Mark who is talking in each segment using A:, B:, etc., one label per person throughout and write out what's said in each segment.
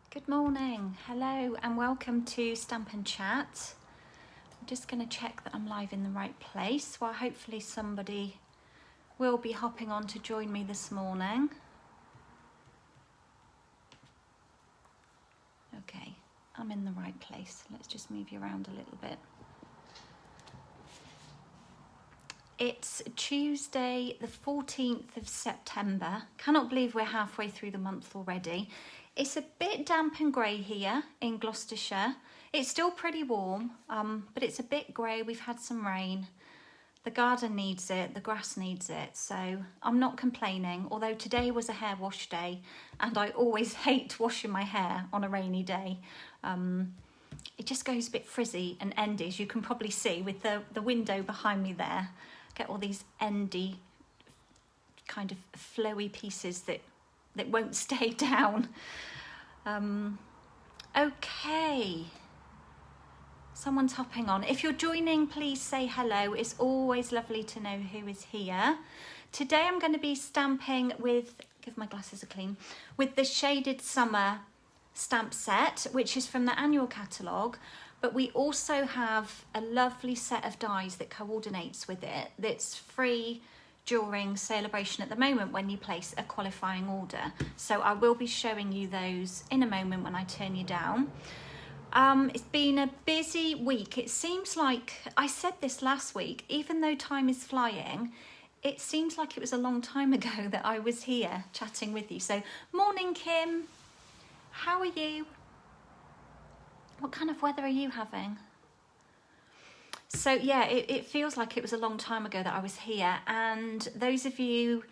A: Good morning, hello and welcome to Stampin' Chat. I'm just going to check that I'm live in the right place. Well, hopefully somebody will be hopping on to join me this morning. Okay, I'm in the right place. Let's just move you around a little bit. It's Tuesday, the 14th of September. Cannot believe we're halfway through the month already. It's a bit damp and grey here in Gloucestershire. It's still pretty warm, but it's a bit grey. We've had some rain. The garden needs it, the grass needs it, so I'm not complaining, although today was a hair wash day, and I always hate washing my hair on a rainy day. It just goes a bit frizzy and endy, as you can probably see with the window behind me there. Get all these endy, kind of flowy pieces that won't stay down. Okay. Someone's hopping on. If you're joining, please say hello. It's always lovely to know who is here. Today I'm going to be stamping with, give my glasses a clean, with the Shaded Summer stamp set, which is from the annual catalogue. But we also have a lovely set of dies that coordinates with it that's free during Sale-a-Bration at the moment when you place a qualifying order. So I will be showing you those in a moment when I turn you down. It's been a busy week. It seems like, I said this last week, even though time is flying, it seems like it was a long time ago that I was here chatting with you. So morning, Kim. How are you? What kind of weather are you having? So yeah, it feels like it was a long time ago that I was here, and those of you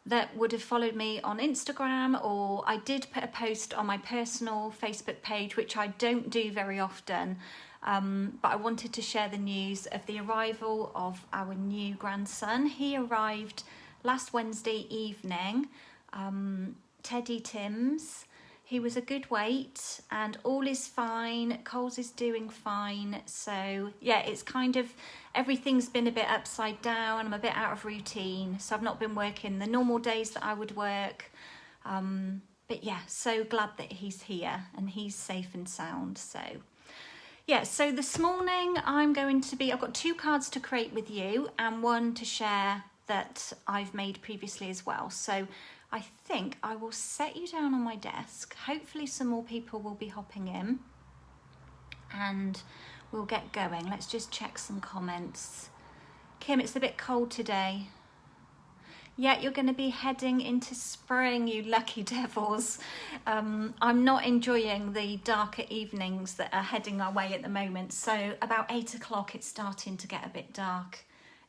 A: that would have followed me on Instagram, or I did put a post on my personal Facebook page, which I don't do very often, but I wanted to share the news of the arrival of our new grandson. He arrived last Wednesday evening, Teddy Timms. He was a good weight and all is fine. Coles is doing fine. So yeah, it's kind of, everything's been a bit upside down. I'm a bit out of routine. So I've not been working the normal days that I would work. But yeah, so glad that he's here and he's safe and sound. So yeah, so this morning I've got 2 cards to create with you and 1 to share that I've made previously as well. So I think I will set you down on my desk. Hopefully some more people will be hopping in and we'll get going. Let's just check some comments. Kim, it's a bit cold today. Yeah, you're going to be heading into spring, you lucky devils. I'm not enjoying the darker evenings that are heading our way at the moment. So about 8 o'clock, it's starting to get a bit dark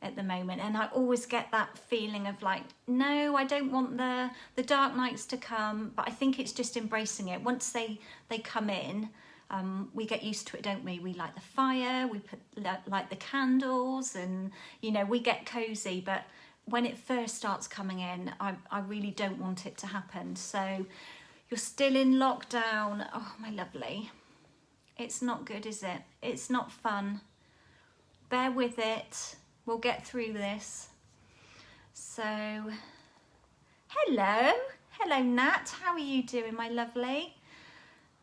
A: at the moment, and I always get that feeling of like, no, I don't want the dark nights to come, but I think it's just embracing it. Once they come in, we get used to it, don't we? We light the fire, we light the candles, and you know, we get cozy, but when it first starts coming in, I really don't want it to happen. So you're still in lockdown. Oh, my lovely. It's not good, is it? It's not fun. Bear with it. We'll get through this. So, hello Nat, how are you doing, my lovely?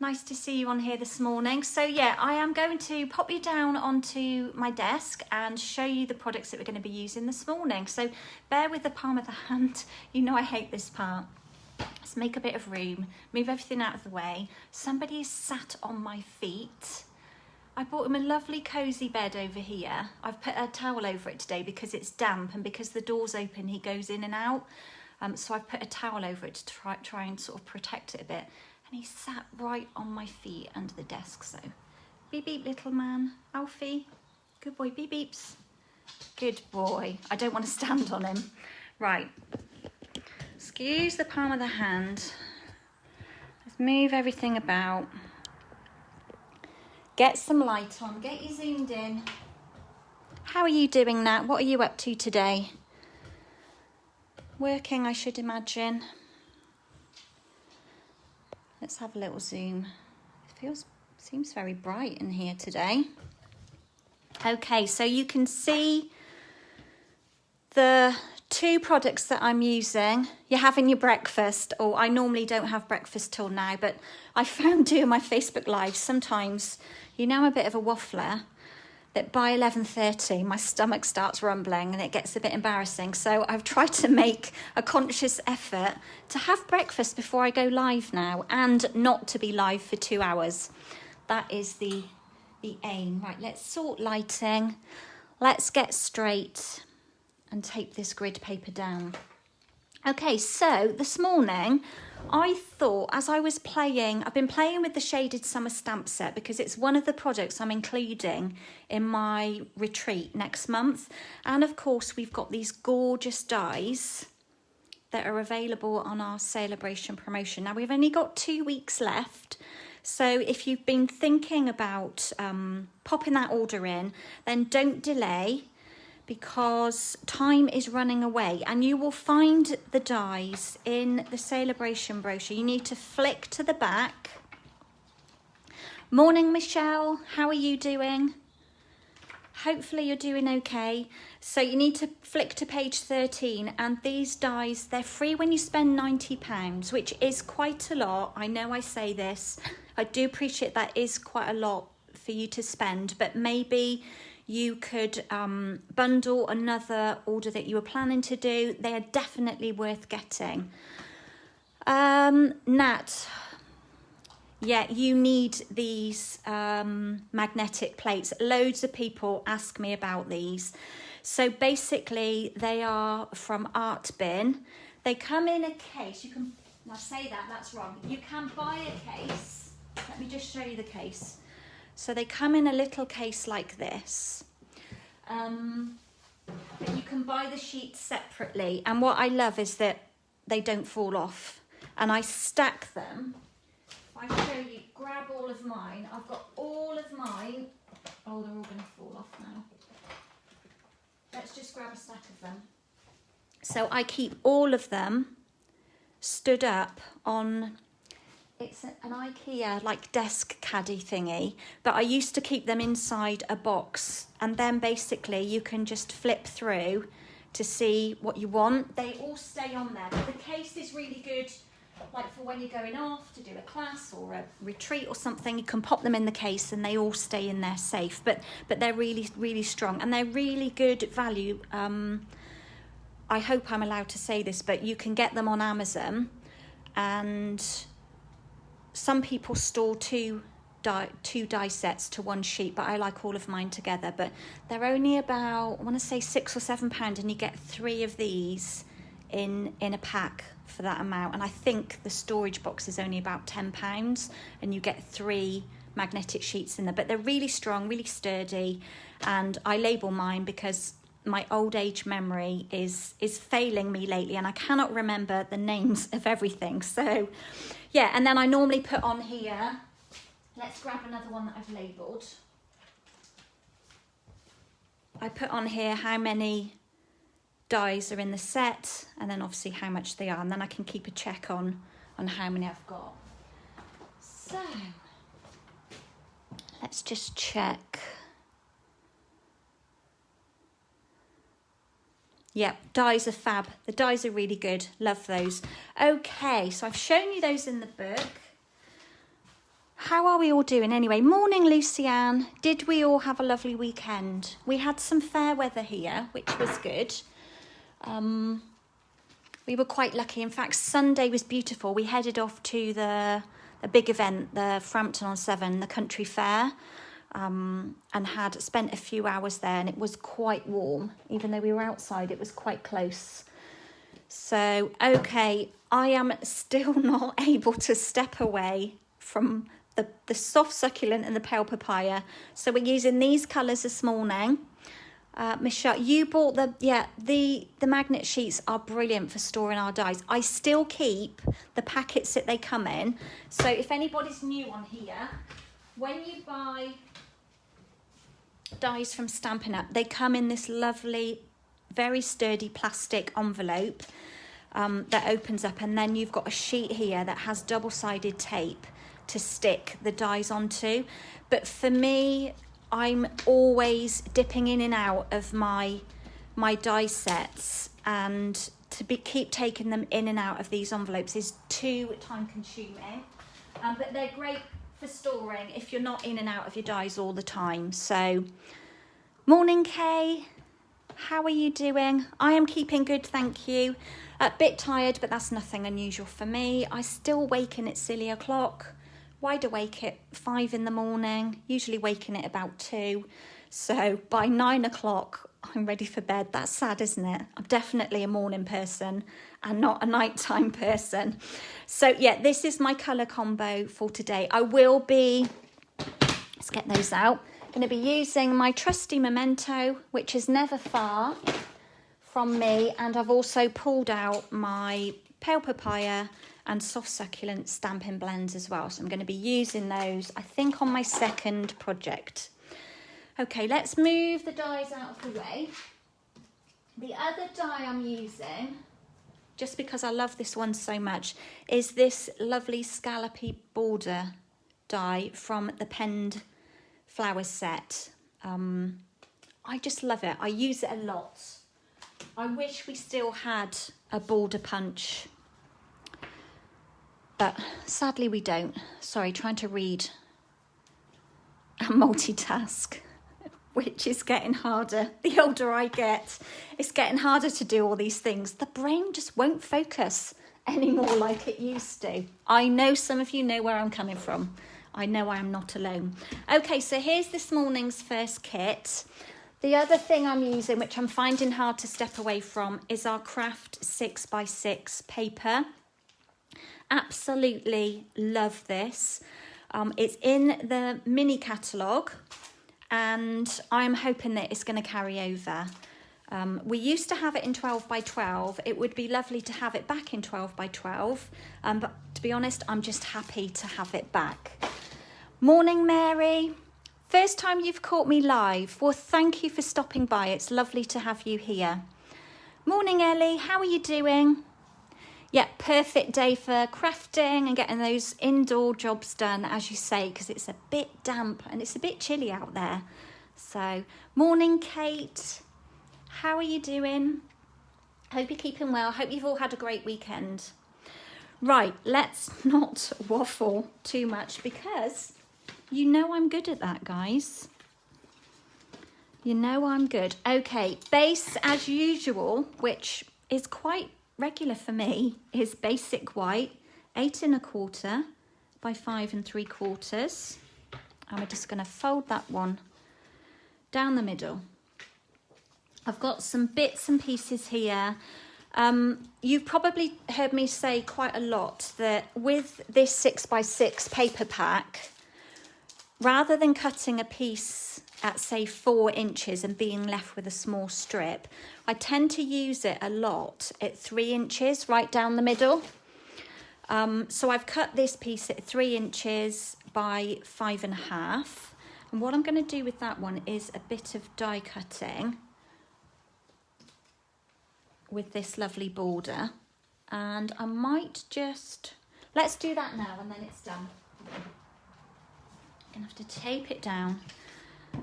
A: Nice to see you on here this morning. So yeah, I am going to pop you down onto my desk and show you the products that we're going to be using this morning. So bear with the palm of the hand. You know I hate this part. Let's make a bit of room, move everything out of the way. Somebody is sat on my feet. I bought him a lovely cosy bed over here. I've put a towel over it today because it's damp, and because the door's open he goes in and out. So I've put a towel over it to try and sort of protect it a bit. And he sat right on my feet under the desk. So beep beep, little man. Alfie, good boy, beep beeps. Good boy. I don't want to stand on him. Right, excuse the palm of the hand. Let's move everything about. Get some light on, get you zoomed in. How are you doing, Nat? What are you up to today? Working, I should imagine. Let's have a little zoom. It seems very bright in here today. Okay, so you can see the two products that I'm using. You're having your breakfast, or I normally don't have breakfast till now, but I found doing my Facebook Live, sometimes, you know, I'm a bit of a waffler, that by 11:30 my stomach starts rumbling and it gets a bit embarrassing. So I've tried to make a conscious effort to have breakfast before I go live now, and not to be live for 2 hours. That is the aim. Right, let's sort lighting. Let's get straight and tape this grid paper down. Okay, so this morning I thought, as I was playing, I've been playing with the Shaded Summer stamp set because it's one of the products I'm including in my retreat next month. And of course, we've got these gorgeous dies that are available on our Sale-a-Bration promotion. Now, we've only got 2 weeks left. So if you've been thinking about popping that order in, then don't delay, because time is running away, and you will find the dies in the Sale-a-Bration brochure. You need to flick to the back. Morning, Michelle. How are you doing? Hopefully you're doing okay. So you need to flick to page 13, and these dies, they're free when you spend £90, which is quite a lot. I know I say this. I do appreciate that is quite a lot for you to spend, but maybe you could bundle another order that you were planning to do. They are definitely worth getting. Nat, yeah, you need these magnetic plates. Loads of people ask me about these. So basically they are from Art Bin. They come in a case. You can, now say that, that's wrong. You can buy a case. Let me just show you the case. So they come in a little case like this. But you can buy the sheets separately. And what I love is that they don't fall off. And I stack them. If I show you, grab all of mine. I've got all of mine. Oh, they're all going to fall off now. Let's just grab a stack of them. So I keep all of them stood up on... It's an IKEA like desk caddy thingy, but I used to keep them inside a box, and then basically you can just flip through to see what you want. They all stay on there, but the case is really good, like for when you're going off to do a class or a retreat or something. You can pop them in the case and they all stay in there safe, but they're really, really strong, and they're really good value. I hope I'm allowed to say this, but you can get them on Amazon, and some people store two die sets to one sheet, but I like all of mine together. But they're only about, I want to say £6 or £7, and you get 3 of these in a pack for that amount. And I think the storage box is only about £10, and you get 3 magnetic sheets in there. But they're really strong, really sturdy, and I label mine because my old age memory is failing me lately, and I cannot remember the names of everything. So yeah, and then I normally put on here, let's grab another one that I've labelled. I put on here how many dies are in the set, and then obviously how much they are, and then I can keep a check on how many I've got. So let's just check. Yeah, dies are fab. The dies are really good. Love those. Okay, so I've shown you those in the book. How are we all doing anyway? Morning, Lucianne. Did we all have a lovely weekend? We had some fair weather here, which was good. We were quite lucky. In fact, Sunday was beautiful. We headed off to the big event, the Frampton-on-Severn, the country fair. And had spent a few hours there, and it was quite warm. Even though we were outside, it was quite close. So, okay, I am still not able to step away from the soft succulent and the pale papaya. So we're using these colours this morning. Michelle, you bought the magnet sheets are brilliant for storing our dies. I still keep the packets that they come in. So if anybody's new on here, when you buy dies from Stampin Up, they come in this lovely, very sturdy plastic envelope that opens up, and then you've got a sheet here that has double-sided tape to stick the dies onto. But for me, I'm always dipping in and out of my die sets, and to keep taking them in and out of these envelopes is too time consuming. But they're great for storing if you're not in and out of your dies all the time. So, morning Kay, how are you doing? I am keeping good, thank you. A bit tired, but that's nothing unusual for me. I still waking at silly o'clock, wide awake at 5 in the morning, usually waking at about 2. So by 9 o'clock, I'm ready for bed. That's sad, isn't it? I'm definitely a morning person and not a nighttime person. So yeah, this is my colour combo for today. I will be, let's get those out. Going to be using my trusty Memento, which is never far from me. And I've also pulled out my Pale Papaya and Soft Succulent Stampin' Blends as well. So I'm going to be using those, I think, on my second project. Okay, let's move the dies out of the way. The other die I'm using, just because I love this one so much, is this lovely Scallopy Border Die from the Penned Flowers set. I just love it. I use it a lot. I wish we still had a border punch, but sadly we don't. Sorry, trying to read and multitask, which is getting harder. The older I get, it's getting harder to do all these things. The brain just won't focus anymore like it used to. I know some of you know where I'm coming from. I know I am not alone. Okay, so here's this morning's first kit. The other thing I'm using, which I'm finding hard to step away from, is our Craft 6x6 paper. Absolutely love this. It's in the mini catalogue, and I'm hoping that it's going to carry over. We used to have it in 12x12. It would be lovely to have it back in 12x12, but to be honest, I'm just happy to have it back. Morning, Mary. First time you've caught me live. Well, thank you for stopping by. It's lovely to have you here. Morning, Ellie. How are you doing? Yeah, perfect day for crafting and getting those indoor jobs done, as you say, because it's a bit damp and it's a bit chilly out there. So, morning, Kate. How are you doing? Hope you're keeping well. Hope you've all had a great weekend. Right, let's not waffle too much because you know I'm good at that, guys. You know I'm good. Okay, base as usual, which is quite regular for me, is basic white, 8 1/4 by 5 3/4. And we're just going to fold that one down the middle. I've got some bits and pieces here. You've probably heard me say quite a lot that with this 6x6 paper pack, rather than cutting a piece at say 4 inches and being left with a small strip, I tend to use it a lot at 3 inches right down the middle. So I've cut this piece at 3 inches by 5 1/2. And what I'm going to do with that one is a bit of die cutting with this lovely border. And I might just, let's do that now and then it's done. I'm going to have to tape it down.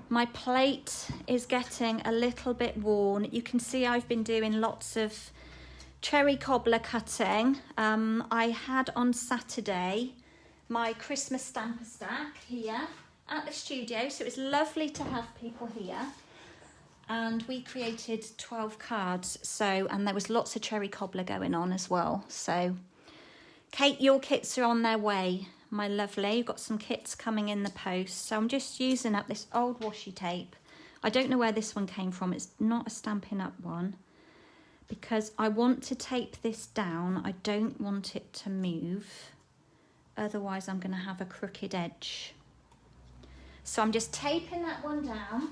A: My plate is getting a little bit worn. You can see I've been doing lots of cherry cobbler cutting. I had on Saturday my Christmas stamper stack here at the studio, so it was lovely to have people here. And we created 12 cards, so, and there was lots of cherry cobbler going on as well. So, Kate, your kits are on their way, my lovely. You've got some kits coming in the post. So I'm just using up this old washi tape. I don't know where this one came from. It's not a Stampin' Up one, because I want to tape this down. I don't want it to move. Otherwise, I'm going to have a crooked edge. So I'm just taping that one down,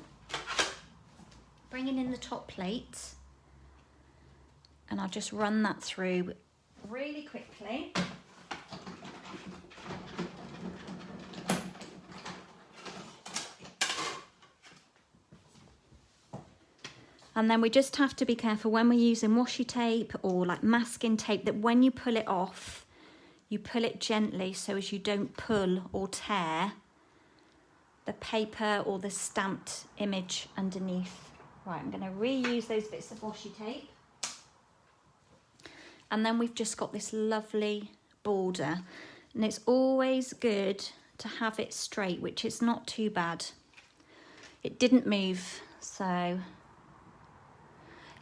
A: bringing in the top plate, and I'll just run that through really quickly. And then we just have to be careful when we're using washi tape or like masking tape that when you pull it off, you pull it gently so as you don't pull or tear the paper or the stamped image underneath. Right, I'm going to reuse those bits of washi tape. And then we've just got this lovely border. And it's always good to have it straight, which is not too bad. It didn't move, so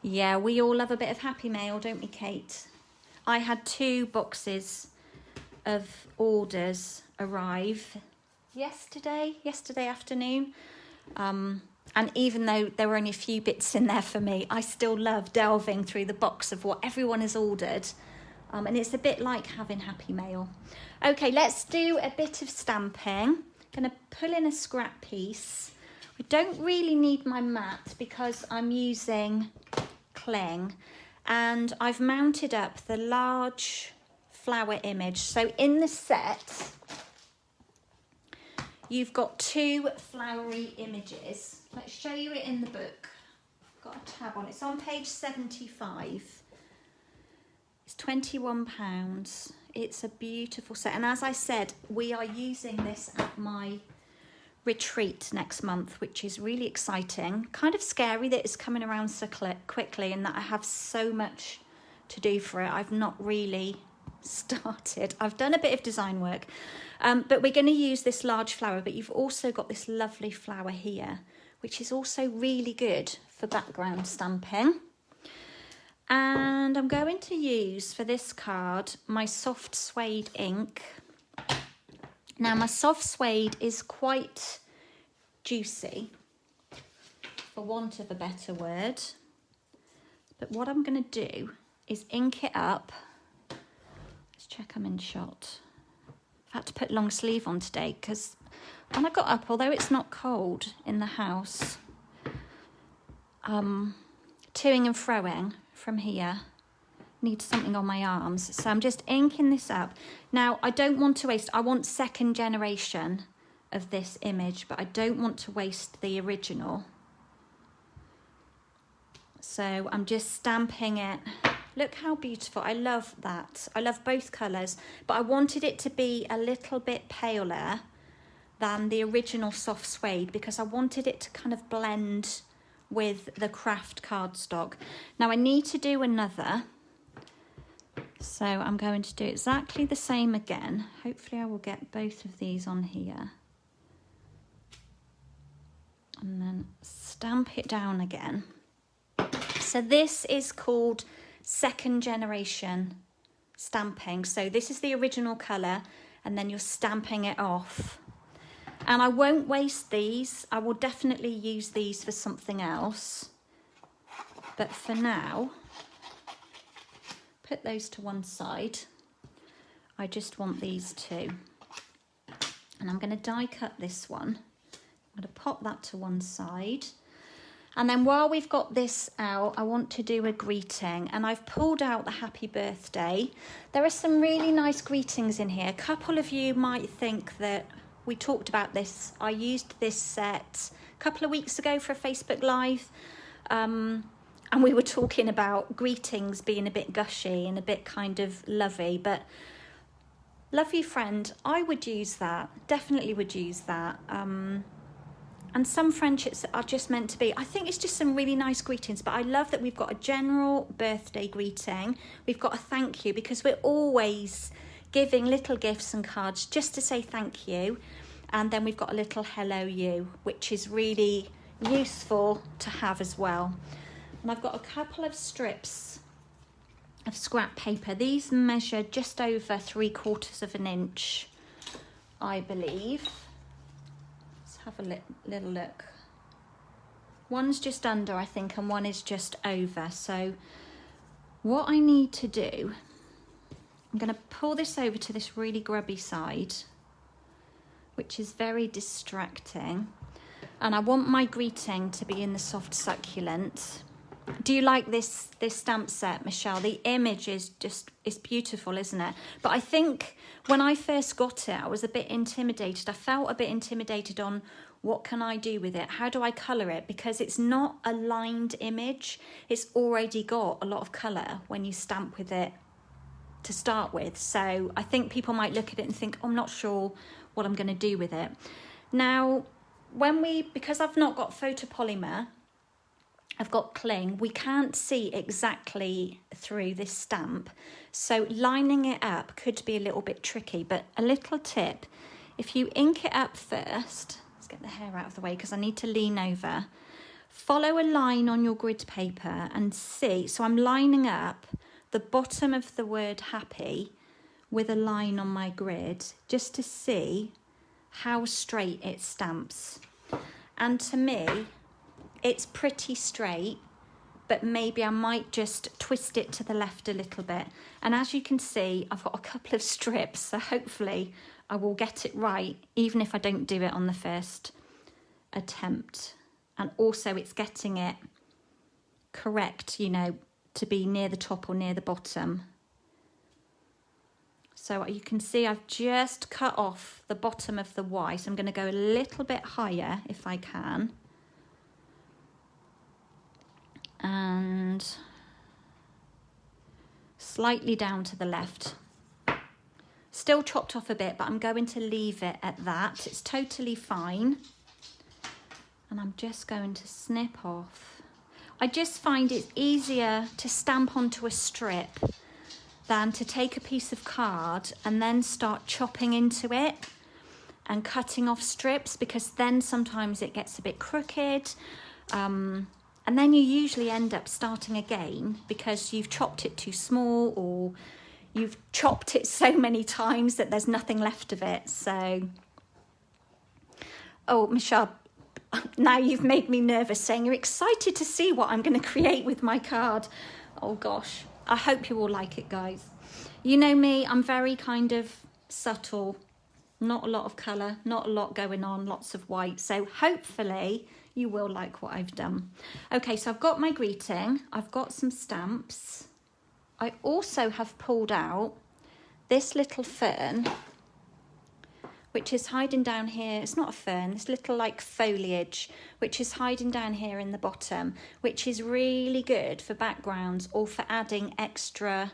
A: yeah, we all love a bit of happy mail, don't we, Kate? I had 2 boxes of orders arrive yesterday afternoon. And even though there were only a few bits in there for me, I still love delving through the box of what everyone has ordered. And it's a bit like having happy mail. Okay, let's do a bit of stamping. Going to pull in a scrap piece. I don't really need my mat because I'm using cling. And I've mounted up the large flower image. So in the set, you've got 2 flowery images. Let's show you it in the book. I've got a tab on it. It's on page 75. It's £21. It's a beautiful set. And as I said, we are using this at my retreat next month, which is really exciting. Kind of scary that it's coming around so quickly and that I have so much to do for it. I've not really started. I've done a bit of design work, but we're going to use this large flower, but you've also got this lovely flower here, which is also really good for background stamping. And I'm going to use for this card my soft suede ink. Now my soft suede is quite juicy, for want of a better word, but what I'm going to do is ink it up. Let's check I'm in shot. I've had to put long sleeve on today because when I got up, although it's not cold in the house, toing and froing from here, need something on my arms. So I'm just inking this up. Now, I don't want to waste, I want second generation of this image, but I don't want to waste the original. So I'm just stamping it. Look how beautiful. I love that. I love both colours, but I wanted it to be a little bit paler than the original soft suede because I wanted it to kind of blend with the craft cardstock. Now I need to do another, so I'm going to do exactly the same again. Hopefully I will get both of these on here and then stamp it down again. So this is called second generation stamping. So this is the original colour and then you're stamping it off. And I won't waste these. I will definitely use these for something else. But for now, put those to one side. I just want these 2. And I'm going to die cut this one. I'm going to pop that to one side. And then while we've got this out, I want to do a greeting. And I've pulled out the happy birthday. There are some really nice greetings in here. A couple of you might think that we talked about this. I used this set a couple of weeks ago for a Facebook Live. And we were talking about greetings being a bit gushy and a bit kind of lovey. But love you, friend, I would use that. Definitely would use that. And some friendships are just meant to be. I think it's just some really nice greetings. But I love that we've got a general birthday greeting. We've got a thank you because we're always giving little gifts and cards just to say thank you. And then we've got a little hello you, which is really useful to have as well. And I've got a couple of strips of scrap paper. These measure just over 3/4 of an inch, I believe. Let's have a little look. One's just under, I think, and one is just over. So what I need to do, I'm going to pull this over to this really grubby side, which is very distracting. And I want my greeting to be in the soft succulent. Do you like this stamp set, Michelle? The image is just, it's beautiful, isn't it? But I think when I first got it, I was a bit intimidated. I felt a bit intimidated on what can I do with it? How do I colour it? Because it's not a lined image. It's already got a lot of colour when you stamp with it to start with. So I think people might look at it and think, oh, I'm not sure what I'm going to do with it. Now, because I've not got photopolymer, I've got cling. We can't see exactly through this stamp, so lining it up could be a little bit tricky, but a little tip, if you ink it up first, let's get the hair out of the way because I need to lean over, follow a line on your grid paper and see, so I'm lining up the bottom of the word happy with a line on my grid just to see how straight it stamps. And to me, it's pretty straight, but maybe I might just twist it to the left a little bit. And as you can see, I've got a couple of strips, so hopefully I will get it right, even if I don't do it on the first attempt. And also it's getting it correct, you know, to be near the top or near the bottom. So you can see I've just cut off the bottom of the Y, so I'm going to go a little bit higher if I can. And slightly down to the left. Still chopped off a bit, but I'm going to leave it at that. It's totally fine. And I'm just going to snip off. I just find it easier to stamp onto a strip than to take a piece of card and then start chopping into it and cutting off strips, because then sometimes it gets a bit crooked. And then you usually end up starting again because you've chopped it too small, or you've chopped it so many times that there's nothing left of it. So, oh, Michelle, now you've made me nervous saying you're excited to see what I'm going to create with my card. Oh gosh, I hope you all like it, guys. You know me, I'm very kind of subtle, not a lot of colour, not a lot going on, lots of white. So hopefully you will like what I've done. Okay, so I've got my greeting, I've got some stamps. I also have pulled out this little fern, which is hiding down here. It's not a fern, this little like foliage, which is hiding down here in the bottom, which is really good for backgrounds or for adding extra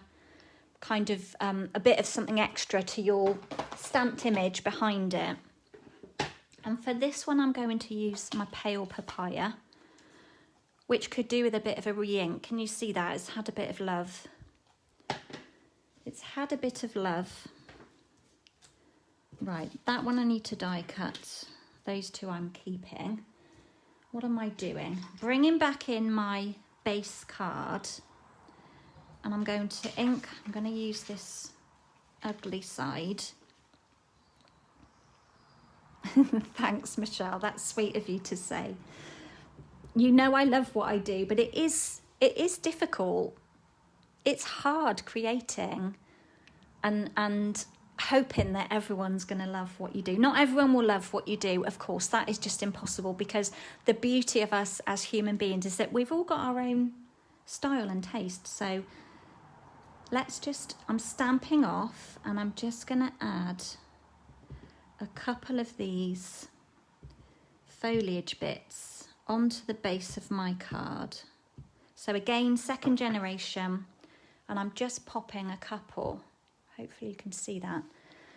A: kind of a bit of something extra to your stamped image behind it. And for this one, I'm going to use my pale papaya, which could do with a bit of a re-ink. Can you see that? It's had a bit of love. It's had a bit of love. Right, that one I need to die cut. Those two I'm keeping. What am I doing? Bringing back in my base card, and I'm going to ink. I'm going to use this ugly side. Thanks, Michelle. That's sweet of you to say. You know I love what I do, but it is difficult. It's hard creating and hoping that everyone's going to love what you do. Not everyone will love what you do, of course. That is just impossible, because the beauty of us as human beings is that we've all got our own style and taste. So let's just, I'm stamping off, and I'm just going to add a couple of these foliage bits onto the base of my card. So again, second generation, and I'm just popping a couple. Hopefully you can see that.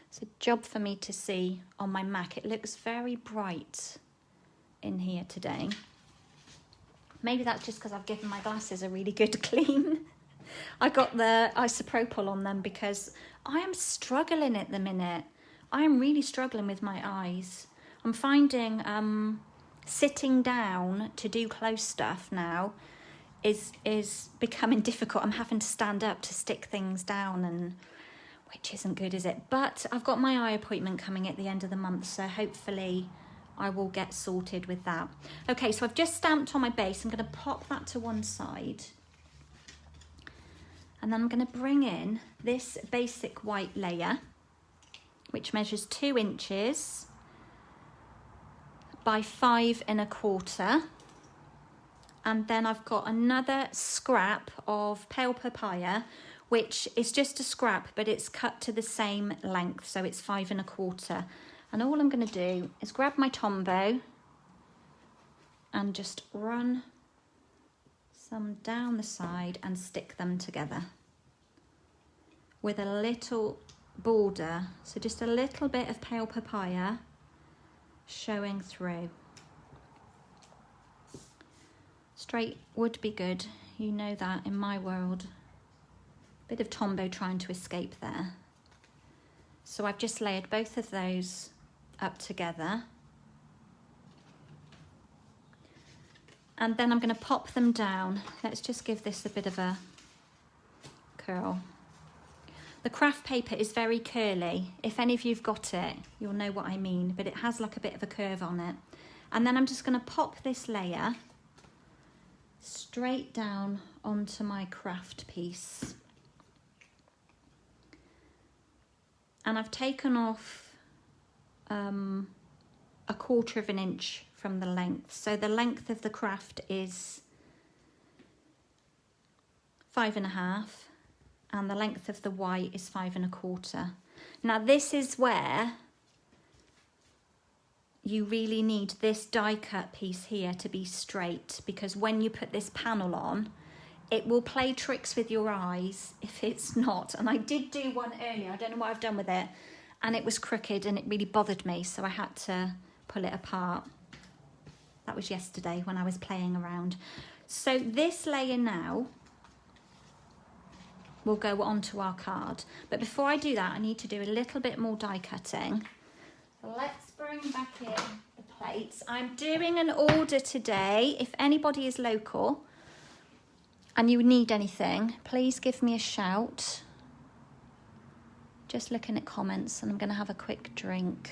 A: It's a job for me to see on my Mac. It looks very bright in here today. Maybe that's just because I've given my glasses a really good clean. I got the isopropyl on them because I am struggling at the minute. I am really struggling with my eyes. I'm finding sitting down to do close stuff now is becoming difficult. I'm having to stand up to stick things down, and which isn't good, is it? But I've got my eye appointment coming at the end of the month, so hopefully I will get sorted with that. Okay, so I've just stamped on my base. I'm going to pop that to one side. And then I'm going to bring in this basic white layer, which measures 2 inches by 5 1/4. And then I've got another scrap of pale papaya, which is just a scrap, but it's cut to the same length, so it's 5 1/4. And all I'm going to do is grab my Tombow and just run some down the side and stick them together with a little border, so just a little bit of pale papaya showing through. Straight would be good, you know that in my world. Bit of Tombow trying to escape there. So I've just layered both of those up together. And then I'm going to pop them down. Let's just give this a bit of a curl. The craft paper is very curly. If any of you've got it, you'll know what I mean, but it has like a bit of a curve on it. And then I'm just going to pop this layer straight down onto my craft piece. And I've taken off a 1/4 of an inch from the length. So the length of the craft is 5.5 and the length of the white is 5 1/4. Now this is where you really need this die cut piece here to be straight, because when you put this panel on, it will play tricks with your eyes if it's not. And I did do one earlier, I don't know what I've done with it, and it was crooked and it really bothered me, so I had to pull it apart. That was yesterday when I was playing around. So this layer now will go onto our card. But before I do that, I need to do a little bit more die cutting. Let's bring back in the plates. I'm doing an order today. If anybody is local and you need anything, please give me a shout. Just looking at comments, and I'm going to have a quick drink.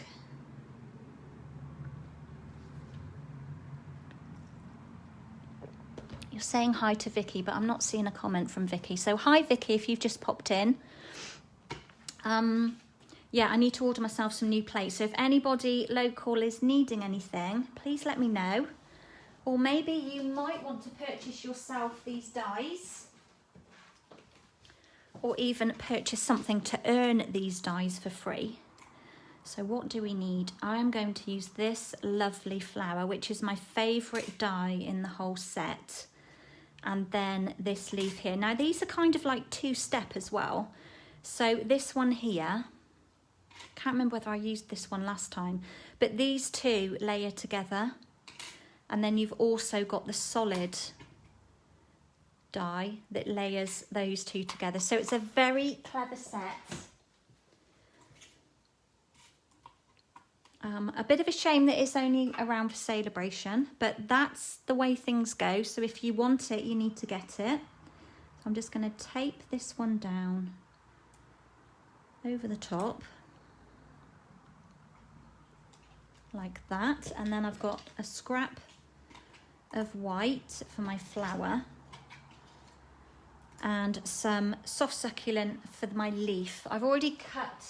A: You're saying hi to Vicky, but I'm not seeing a comment from Vicky. So hi Vicky, if you've just popped in. Yeah, I need to order myself some new plates. So if anybody local is needing anything, please let me know. Or maybe you might want to purchase yourself these dies, or even purchase something to earn these dies for free. So what do we need? I am going to use this lovely flower, which is my favourite die in the whole set. And then this leaf here. Now these are kind of like 2-step as well. So this one here, can't remember whether I used this one last time, but these two layer together. And then you've also got the solid die that layers those two together. So it's a very clever set. A bit of a shame that it's only around for Sale-a-Bration, but that's the way things go. So if you want it, you need to get it. So I'm just going to tape this one down over the top like that. And then I've got a scrap of white for my flower and some soft succulent for my leaf. I've already cut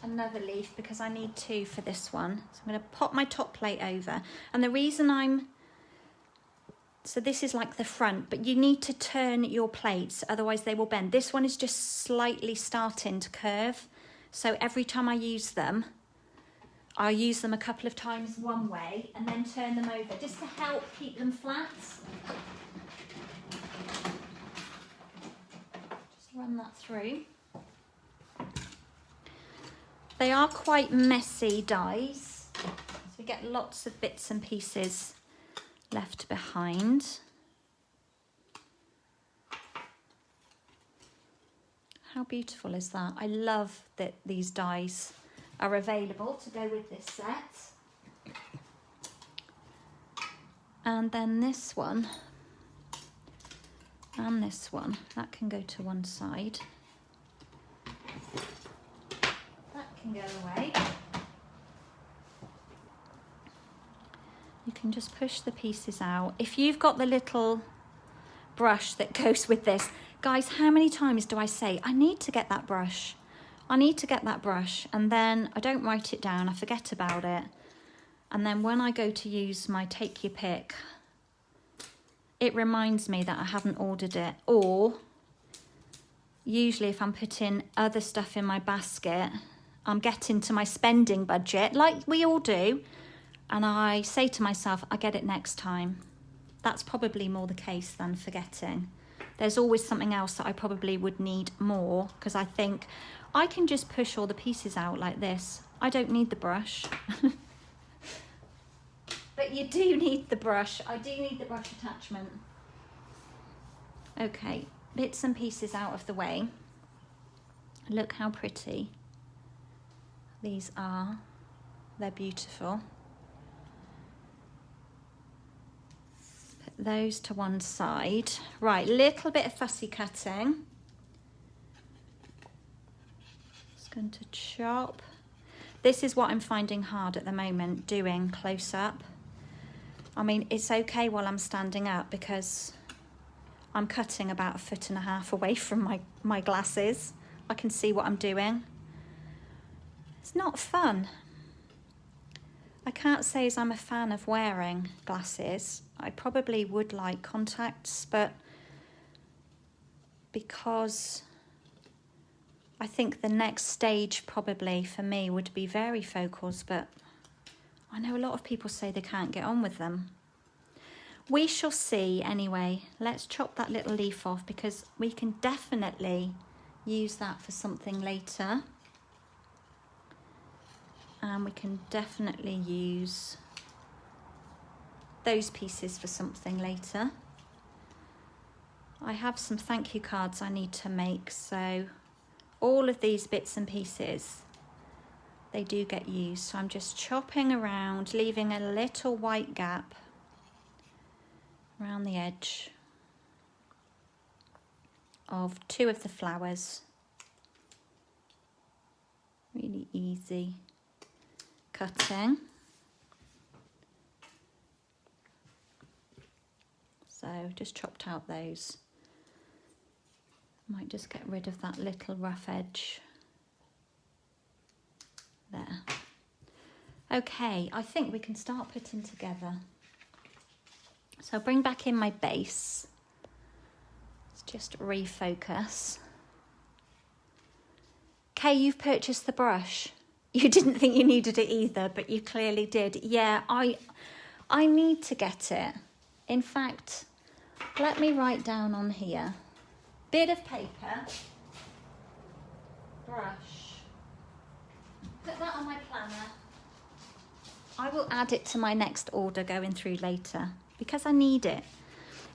A: another leaf because I need 2 for this one. So I'm going to pop my top plate over. And the reason so this is like the front, but you need to turn your plates, otherwise they will bend. This one is just slightly starting to curve. So every time I use them, I'll use them a couple of times one way and then turn them over just to help keep them flat. Just run that through. They are quite messy dies, so we get lots of bits and pieces left behind. How beautiful is that? I love that these dies are available to go with this set. And then this one and this one, that can go to one side. Go away. You can just push the pieces out. If you've got the little brush that goes with this, guys, how many times do I say, I need to get that brush? I need to get that brush. And then I don't write it down, I forget about it. And then when I go to use my take your pick, it reminds me that I haven't ordered it. Or usually if I'm putting other stuff in my basket, I'm getting to my spending budget, like we all do, and I say to myself, I'll get it next time. That's probably more the case than forgetting. There's always something else that I probably would need more, because I think I can just push all the pieces out like this. I don't need the brush. But you do need the brush. I do need the brush attachment. Okay, bits and pieces out of the way. Look how pretty these are. They're beautiful. Put those to one side. Right, little bit of fussy cutting. Just going to chop. This is what I'm finding hard at the moment, doing close up. I mean, it's okay while I'm standing up because I'm cutting about 1.5 feet away from my glasses. I can see what I'm doing. It's not fun. I can't say as I'm a fan of wearing glasses. I probably would like contacts, but because I think the next stage probably for me would be varifocals, but I know a lot of people say they can't get on with them. We shall see anyway. Let's chop that little leaf off because we can definitely use that for something later. And we can definitely use those pieces for something later. I have some thank you cards I need to make, so all of these bits and pieces, they do get used. So I'm just chopping around, leaving a little white gap around the edge of 2 of the flowers. Really easy cutting. So just chopped out those. Might just get rid of that little rough edge there. Okay, I think we can start putting together. So I'll bring back in my base. Let's just refocus. Kay, you've purchased the brush. You didn't think you needed it either, but you clearly did. Yeah, I need to get it. In fact, let me write down on here. Bit of paper, brush, put that on my planner. I will add it to my next order going through later because I need it,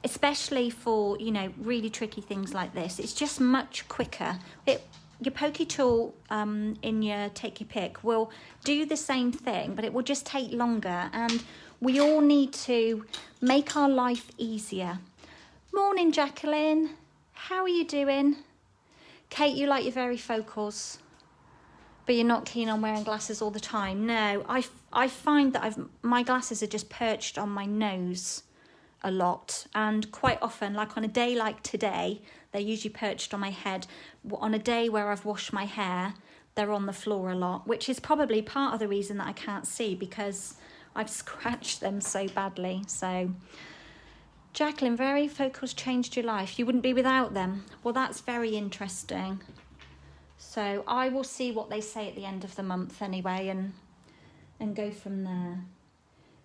A: especially for, you know, really tricky things like this. It's just much quicker. Your pokey tool in your take your pick will do the same thing, but it will just take longer, and we all need to make our life easier. Morning, Jacqueline. How are you doing? Kate, you like your varifocals, but you're not keen on wearing glasses all the time. No, I find that my glasses are just perched on my nose a lot, and quite often, like on a day like today, they're usually perched on my head. On a day where I've washed my hair, they're on the floor a lot, which is probably part of the reason that I can't see, because I've scratched them so badly. So Jacqueline, varifocals changed your life. You wouldn't be without them. Well, that's very interesting. So I will see what they say at the end of the month anyway, and go from there.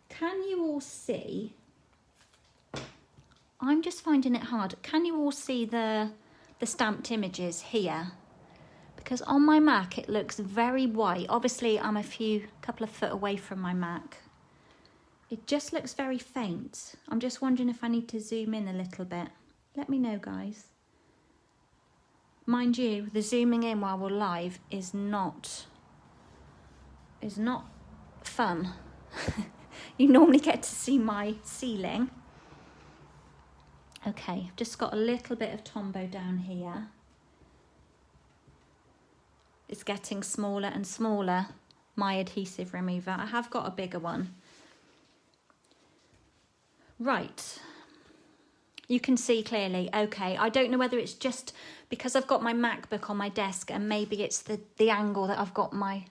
A: Can you all see? I'm just finding it hard. Can you all see the stamped images here? Because on my Mac it looks very white. Obviously I'm a couple of foot away from my Mac. It just looks very faint. I'm just wondering if I need to zoom in a little bit. Let me know, guys. Mind you, the zooming in while we're live is not fun. You normally get to see my ceiling. Okay, I've just got a little bit of Tombow down here. It's getting smaller and smaller, my adhesive remover. I have got a bigger one. Right, you can see clearly. Okay, I don't know whether it's just because I've got my MacBook on my desk and maybe it's the angle that I've got my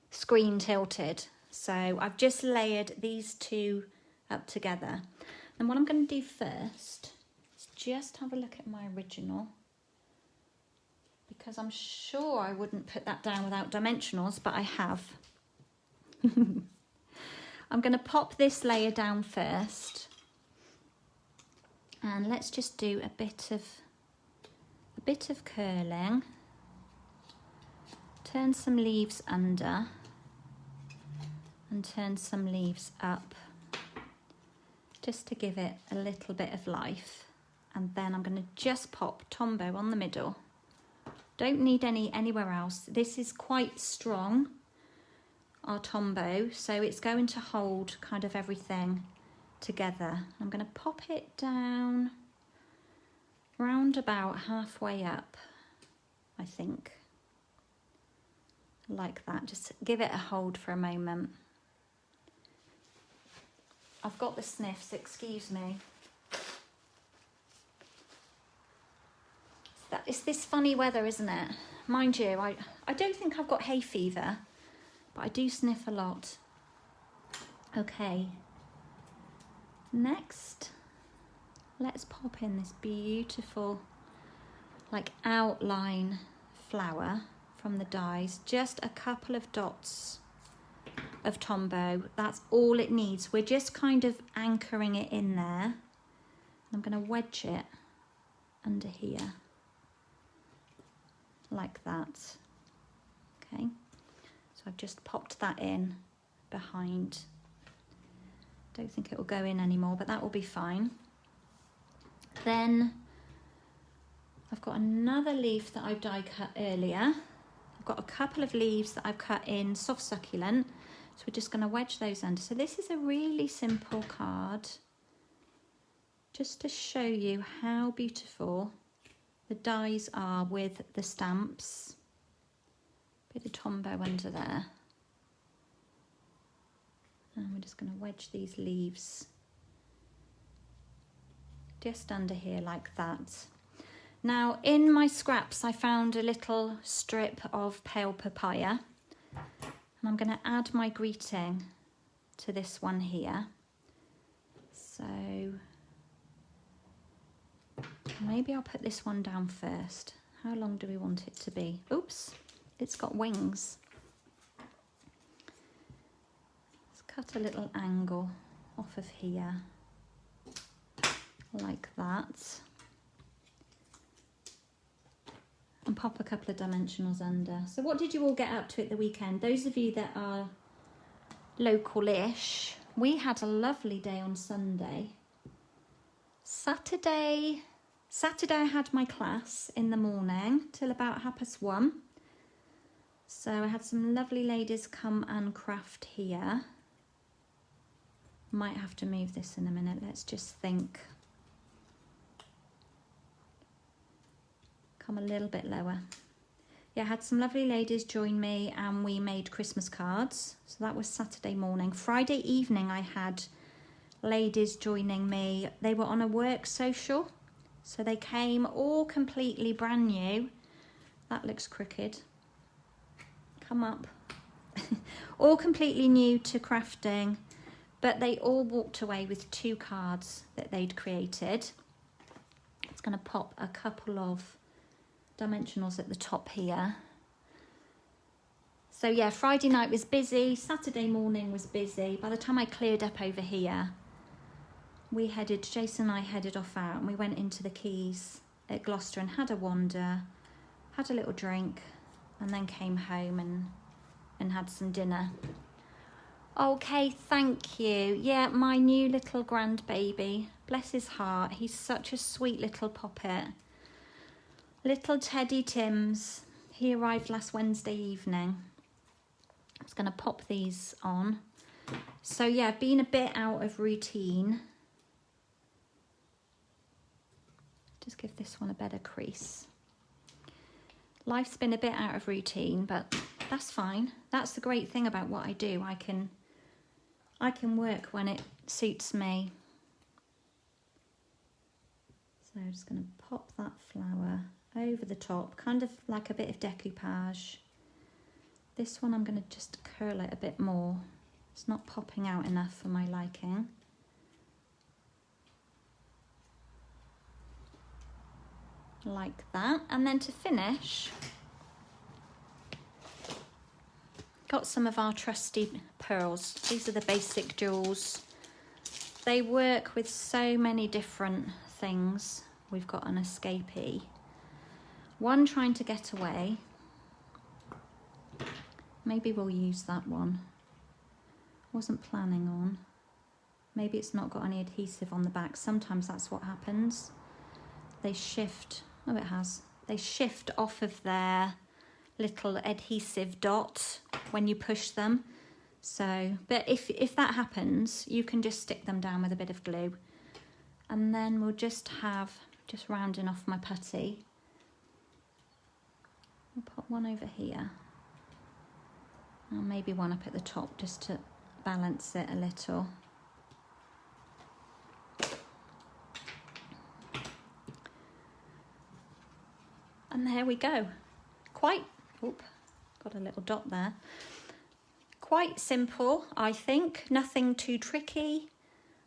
A: screen tilted. So I've just layered these two up together. And what I'm going to do first is just have a look at my original, because I'm sure I wouldn't put that down without dimensionals, but I have. I'm going to pop this layer down first. And let's just do a bit of curling. Turn some leaves under and turn some leaves up. just to give it a little bit of life. And then I'm going to just pop Tombow on the middle. Don't need any anywhere else. This is quite strong, our Tombow, so it's going to hold kind of everything together. I'm going to pop it down round about halfway up, I think, like that. Just give it a hold for a moment. I've got the sniffs, excuse me. It's this funny weather, isn't it? Mind you, I don't think I've got hay fever, but I do sniff a lot. Okay. Next, let's pop in this beautiful, like, outline flower from the dies. Just a couple of dots of Tombow. That's all it needs. We're just kind of anchoring it in there. I'm going to wedge it under here, like that. Okay, so I've just popped that in behind. Don't think it will go in anymore, but that will be fine. Then I've got another leaf that I've die cut earlier. I've got a couple of leaves that I've cut in soft succulent, so we're just going to wedge those under. So this is a really simple card, just to show you how beautiful the dies are with the stamps. Bit of Tombow under there. And we're just going to wedge these leaves just under here like that. Now, in my scraps, I found a little strip of pale papaya, and I'm going to add my greeting to this one here. So maybe I'll put this one down first. How long do we want it to be? Oops, it's got wings. Cut a little angle off of here, like that, and pop a couple of dimensionals under. So what did you all get up to at the weekend? Those of you that are local-ish, we had a lovely day on Sunday. Saturday I had my class in the morning till about 1:30. So I had some lovely ladies come and craft here. Might have to move this in a minute. Let's just think. Come a little bit lower. Yeah, I had some lovely ladies join me and we made Christmas cards. So that was Saturday morning. Friday evening I had ladies joining me. They were on a work social. So they came all completely brand new. That looks crooked. Come up. All completely new to crafting. But they all walked away with 2 cards that they'd created. It's going to pop a couple of dimensionals at the top here. So yeah, Friday night was busy, Saturday morning was busy. By the time I cleared up over here, Jason and I headed off out and we went into the quays at Gloucester and had a wander, had a little drink, and then came home and had some dinner. Okay, thank you. Yeah, my new little grandbaby. Bless his heart. He's such a sweet little poppet. Little Teddy Tims. He arrived last Wednesday evening. I was going to pop these on. So yeah, I've been a bit out of routine. Just give this one a better crease. Life's been a bit out of routine, but that's fine. That's the great thing about what I do. I can work when it suits me. So I'm just going to pop that flower over the top, kind of like a bit of decoupage. This one I'm going to just curl it a bit more. It's not popping out enough for my liking. Like that. And then to finish, got some of our trusty pearls. These are the basic jewels. They work with so many different things. We've got an escapee. One trying to get away. Maybe we'll use that one. Wasn't planning on. Maybe it's not got any adhesive on the back. Sometimes that's what happens. They shift, oh it has. They shift off of their little adhesive dot when you push them. So, but if that happens, you can just stick them down with a bit of glue. And then we'll just rounding off my putty. We'll put one over here. And maybe one up at the top just to balance it a little. And there we go. Got a little dot there. Quite simple, I think. Nothing too tricky.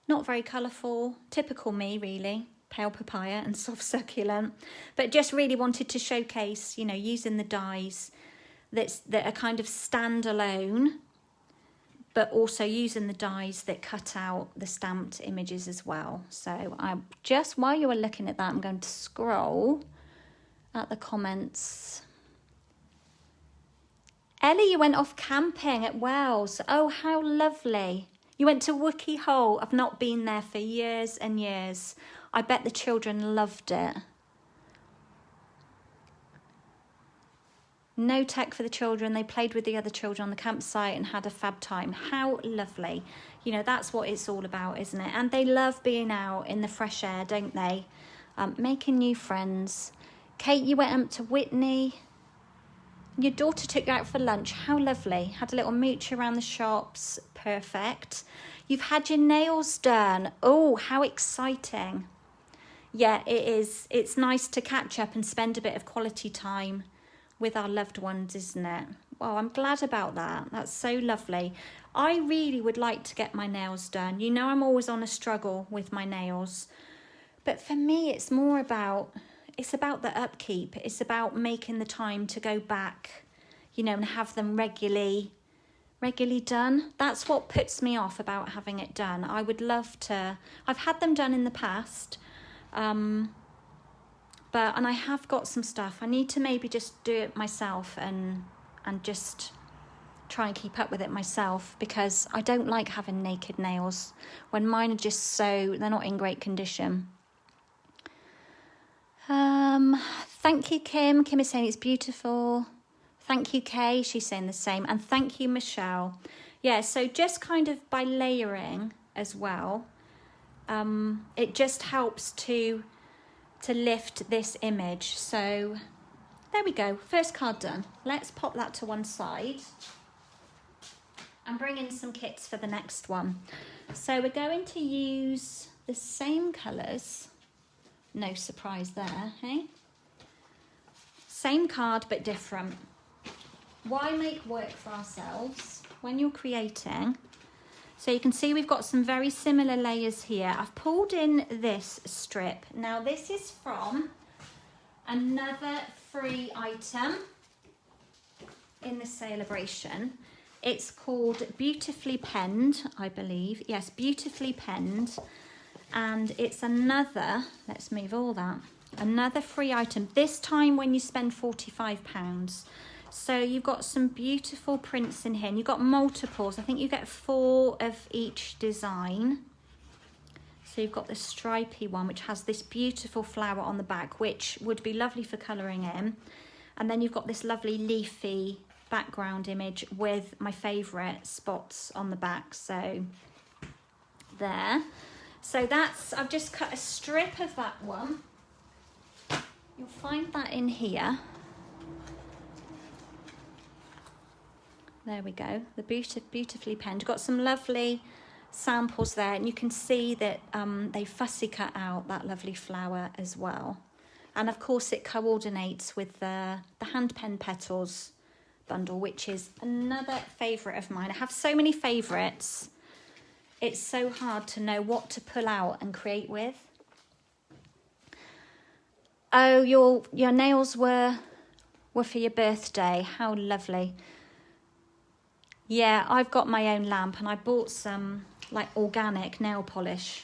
A: Not very colourful. Typical me, really. Pale papaya and soft succulent. But just really wanted to showcase, you know, using the dies that are kind of standalone, but also using the dies that cut out the stamped images as well. So while you were looking at that, I'm going to scroll at the comments. Ellie, you went off camping at Wells. Oh, how lovely. You went to Wookey Hole. I've not been there for years and years. I bet the children loved it. No tech for the children. They played with the other children on the campsite and had a fab time. How lovely. You know, that's what it's all about, isn't it? And they love being out in the fresh air, don't they? Making new friends. Kate, you went up to Whitney. Your daughter took you out for lunch. How lovely. Had a little mooch around the shops. Perfect. You've had your nails done. Oh, how exciting. Yeah, it is. It's nice to catch up and spend a bit of quality time with our loved ones, isn't it? Well, I'm glad about that. That's so lovely. I really would like to get my nails done. You know, I'm always on a struggle with my nails. But for me, it's more about... It's about the upkeep. It's about making the time to go back, you know, and have them regularly done. That's what puts me off about having it done. I would love to. I've had them done in the past, and I have got some stuff. I need to maybe just do it myself and just try and keep up with it myself, because I don't like having naked nails when mine are just they're not in great condition. Thank you, Kim. Kim is saying it's beautiful. Thank you, Kay. She's saying the same. And thank you, Michelle. Yeah, so just kind of by layering as well, it just helps to lift this image. So there we go. First card done. Let's pop that to one side and bring in some kits for the next one. So we're going to use the same colours. No surprise there, hey? Same card, but different. Why make work for ourselves when you're creating? So you can see we've got some very similar layers here. I've pulled in this strip. Now this is from another free item in the Sale-a-Bration. It's called Beautifully Penned, I believe. Yes, Beautifully Penned. And it's another, let's move all that, another free item, this time when you spend £45. So you've got some beautiful prints in here, and you've got multiples. I think you get 4 of each design. So you've got the stripy one, which has this beautiful flower on the back, which would be lovely for colouring in. And then you've got this lovely leafy background image with my favourite spots on the back. So there. So I've just cut a strip of that one. You'll find that in here. There we go, the beautifully penned. Got some lovely samples there, and you can see that they fussy cut out that lovely flower as well. And of course it coordinates with the hand pen petals bundle, which is another favourite of mine. I have so many favourites. It's so hard to know what to pull out and create with. Oh, your nails were for your birthday. How lovely. Yeah, I've got my own lamp, and I bought some like organic nail polishes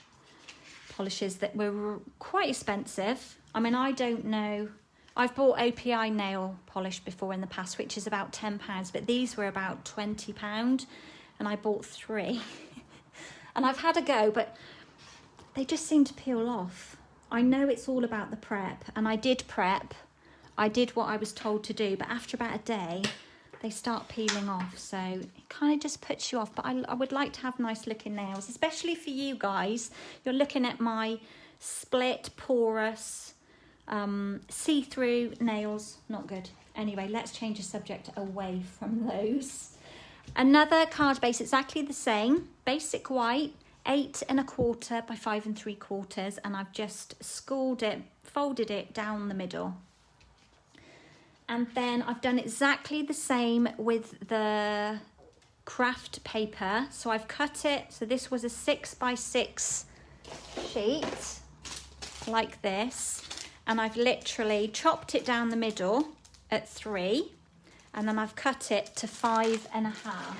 A: that were quite expensive. I mean, I don't know. I've bought OPI nail polish before in the past, which is about £10, but these were about £20, and I bought 3. And I've had a go, but they just seem to peel off. I know it's all about the prep, and I did prep. I did what I was told to do, but after about a day, they start peeling off. So it kind of just puts you off. But I would like to have nice looking nails, especially for you guys. You're looking at my split, porous, see-through nails. Not good. Anyway, let's change the subject away from those. Another card base, exactly the same. Basic white, 8 1/4 by 5 3/4, and I've just schooled it, folded it down the middle. And then I've done exactly the same with the craft paper. So I've cut it, so this was a 6 by 6 sheet, like this. And I've literally chopped it down the middle at 3, and then I've cut it to 5 1/2.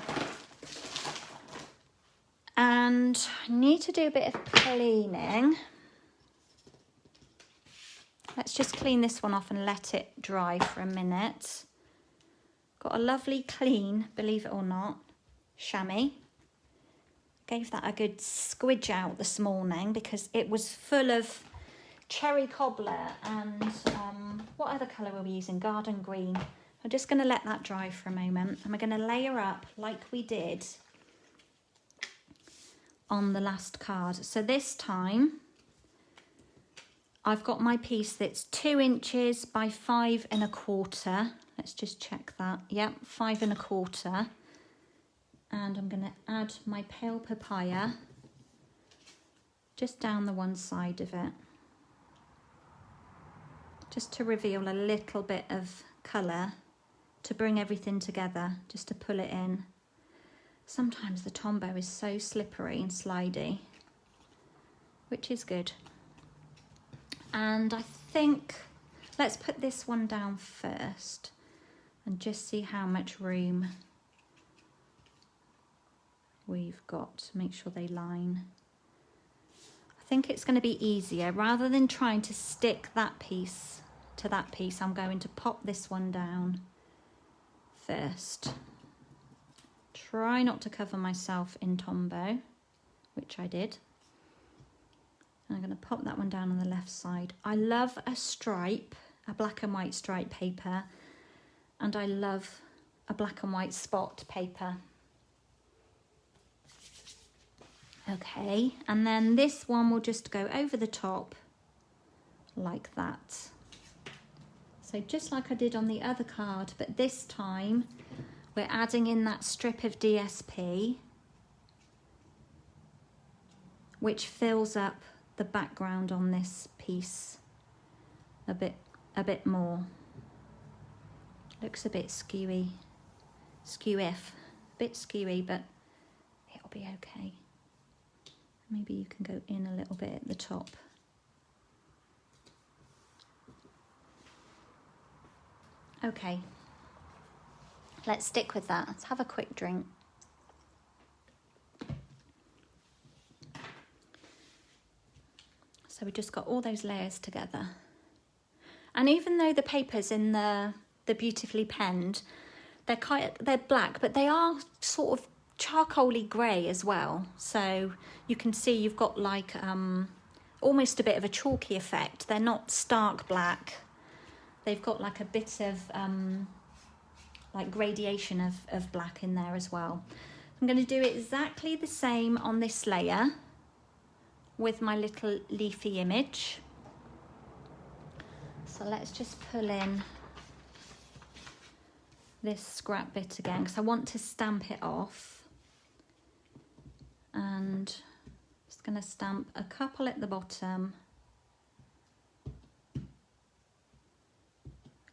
A: And I need to do a bit of cleaning. Let's just clean this one off and let it dry for a minute. Got a lovely clean, believe it or not, chamois. Gave that a good squidge out this morning because it was full of cherry cobbler and what other colour were we using? Garden green. I'm just going to let that dry for a moment, and we're going to layer up like we did on the last card. So this time I've got my piece that's 2 inches by 5 1/4. Let's just check that. Yep, 5 1/4. And I'm going to add my pale papaya just down the one side of it, just to reveal a little bit of colour, to bring everything together, just to pull it in. Sometimes the Tombow is so slippery and slidey, which is good. And I think, let's put this one down first and just see how much room we've got. Make sure they line. I think it's going to be easier. Rather than trying to stick that piece to that piece, I'm going to pop this one down first. Try not to cover myself in Tombow, which I did. And I'm going to pop that one down on the left side. I love a stripe, a black and white stripe paper, and I love a black and white spot paper. Okay, and then this one will just go over the top like that. So just like I did on the other card, but this time we're adding in that strip of DSP, which fills up the background on this piece a bit more. Looks a bit skewy, a bit skewy, but it'll be okay. Maybe you can go in a little bit at the top. Okay, let's stick with that. Let's have a quick drink. So we just got all those layers together. And even though the paper's in the beautifully penned, they're black, but they are sort of charcoaly grey as well. So you can see you've got like almost a bit of a chalky effect. They're not stark black. They've got like a bit of like gradation of black in there as well. I'm going to do exactly the same on this layer with my little leafy image. So let's just pull in this scrap bit again because I want to stamp it off. And just going to stamp a couple at the bottom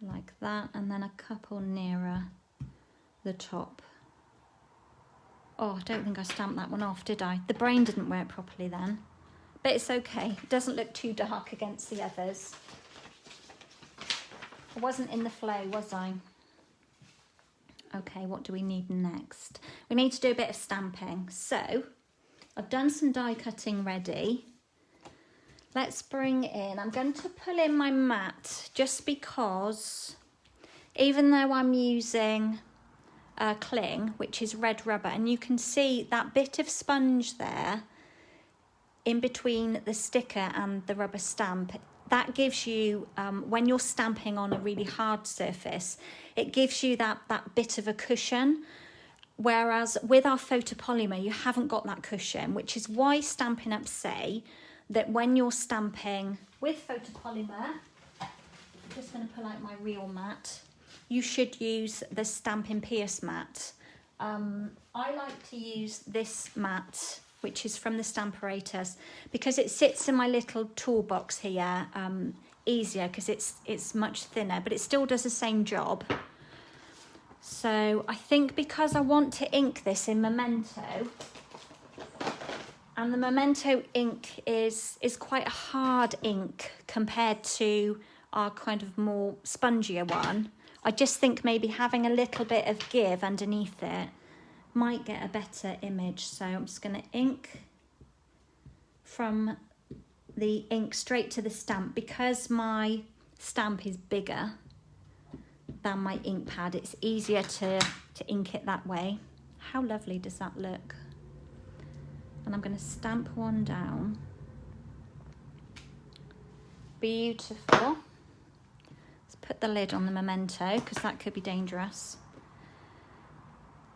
A: like that, and then a couple nearer the top. Oh, I don't think I stamped that one off, did I? The brain didn't work properly then, but it's okay. It doesn't look too dark against the others. I wasn't in the flow, was I? Okay, what do we need next? We need to do a bit of stamping. So I've done some die cutting ready. Let's bring in, I'm going to pull in my mat just because even though I'm using cling, which is red rubber, and you can see that bit of sponge there in between the sticker and the rubber stamp, that gives you, when you're stamping on a really hard surface, it gives you that bit of a cushion. Whereas with our photopolymer, you haven't got that cushion, which is why Stampin' Up say that when you're stamping with photopolymer, I'm just going to pull out my real mat, you should use the Stampin' Pierce mat. I like to use this mat, which is from the Stamparatus, because it sits in my little toolbox here, easier because it's much thinner, but it still does the same job. So I think because I want to ink this in Memento, and the Memento ink is quite a hard ink compared to our kind of more spongier one, I just think maybe having a little bit of give underneath it might get a better image. So I'm just going to ink from the ink straight to the stamp. Because my stamp is bigger than my ink pad, it's easier to ink it that way. How lovely does that look? And I'm going to stamp one down. Beautiful. Let's put the lid on the Memento because that could be dangerous.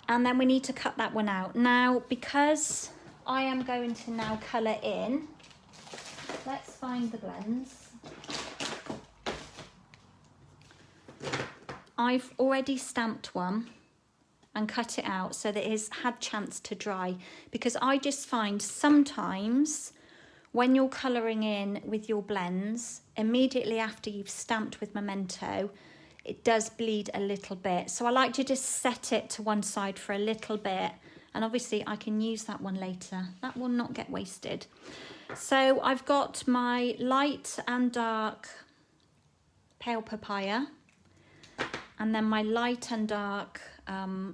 A: And then we need to cut that one out. Now, because I am going to now colour in, let's find the blends. I've already stamped one and cut it out so that it has had chance to dry, because I just find sometimes when you're colouring in with your blends, immediately after you've stamped with Memento, it does bleed a little bit. So I like to just set it to one side for a little bit, and obviously I can use that one later. That will not get wasted. So I've got my light and dark pale papaya, and then my light and dark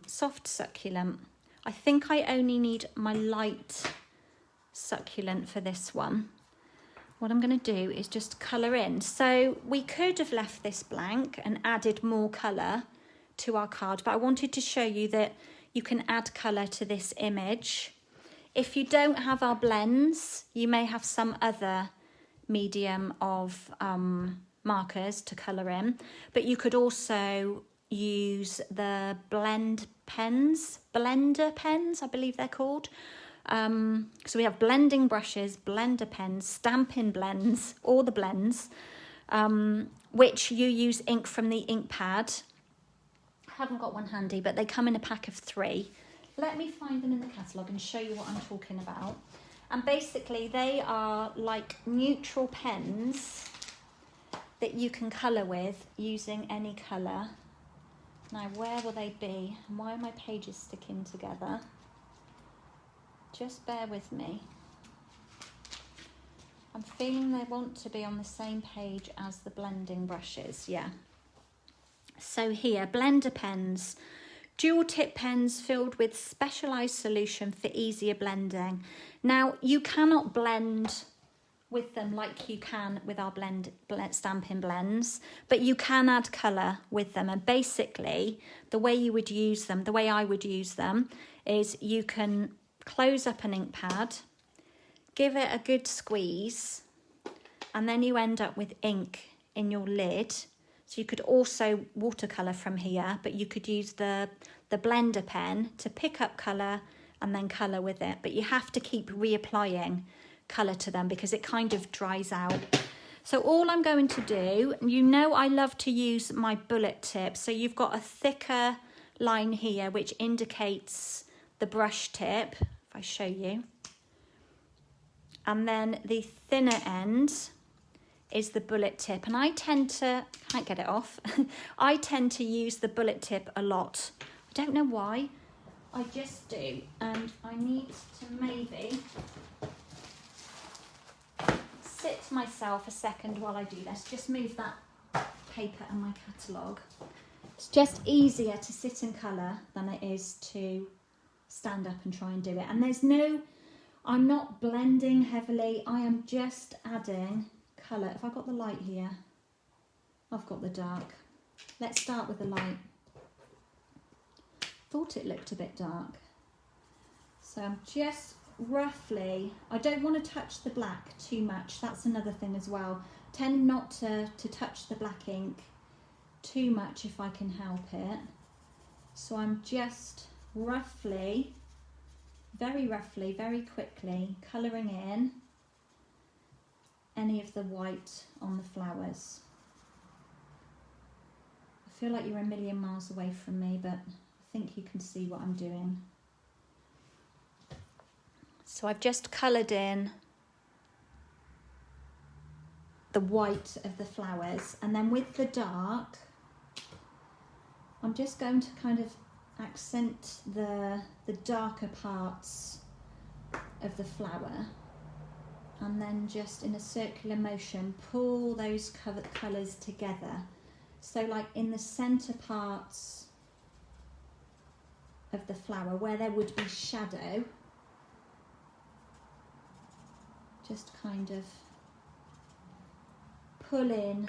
A: soft succulent. I think I only need my light succulent for this one. What I'm going to do is just colour in. So we could have left this blank and added more colour to our card, but I wanted to show you that you can add colour to this image. If you don't have our blends, you may have some other medium of markers to colour in, but you could also use the blender pens, I believe they're called. So we have blending brushes, blender pens, Stampin' blends, all the blends, which you use ink from the ink pad. I haven't got one handy, but they come in a pack of 3. Let me find them in the catalogue and show you what I'm talking about. And basically they are like neutral pens that you can colour with using any colour. Now, where will they be? And why are my pages sticking together? Just bear with me. I'm feeling they want to be on the same page as the blending brushes, yeah. So here, blender pens, dual tip pens filled with specialised solution for easier blending. Now, you cannot blend with them like you can with our Stampin' blends, but you can add colour with them. And basically, the way you would use them, the way I would use them, is you can close up an ink pad, give it a good squeeze, and then you end up with ink in your lid. So you could also watercolour from here, but you could use the blender pen to pick up colour and then colour with it. But you have to keep reapplying colour to them because it kind of dries out. So all I'm going to do, you know I love to use my bullet tip. So you've got a thicker line here which indicates the brush tip, if I show you. And then the thinner end is the bullet tip. And I tend to, can't get it off, I tend to use the bullet tip a lot. I don't know why, I just do. And I need to maybe sit myself a second while I do this. Just move that paper and my catalogue. It's just easier to sit in colour than it is to stand up and try and do it. And there's no, I'm not blending heavily, I am just adding colour. Have I got the light here? I've got the dark. Let's start with the light. Thought it looked a bit dark. So I'm just roughly, I don't want to touch the black too much, that's another thing as well. Tend not to touch the black ink too much if I can help it. So I'm just roughly, very quickly colouring in any of the white on the flowers. I feel like you're a million miles away from me, but I think you can see what I'm doing. So I've just coloured in the white of the flowers, and then with the dark, I'm just going to kind of accent the darker parts of the flower, and then just in a circular motion pull those colours together. So like in the centre parts of the flower where there would be shadow, just kind of pull in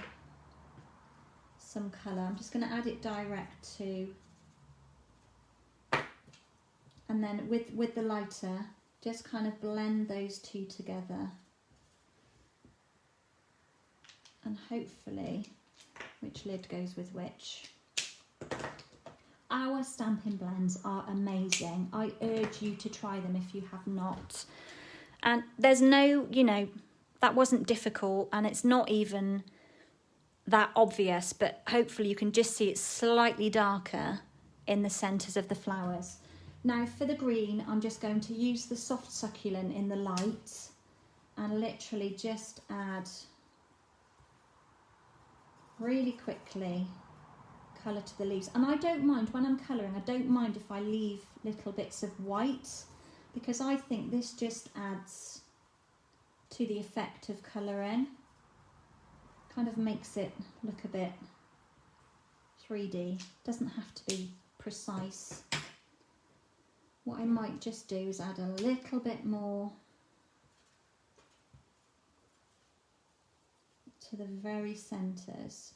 A: some colour. I'm just going to add it direct to, and then with the lighter, just kind of blend those two together. And hopefully, which lid goes with which. Our Stampin' blends are amazing. I urge you to try them if you have not. And there's no, you know, that wasn't difficult, and it's not even that obvious, but hopefully you can just see it's slightly darker in the centres of the flowers. Now for the green, I'm just going to use the soft succulent in the light and literally just add really quickly colour to the leaves. And I don't mind, when I'm colouring, I don't mind if I leave little bits of white, because I think this just adds to the effect of colouring. Kind of makes it look a bit 3D. Doesn't have to be precise. What I might just do is add a little bit more to the very centres.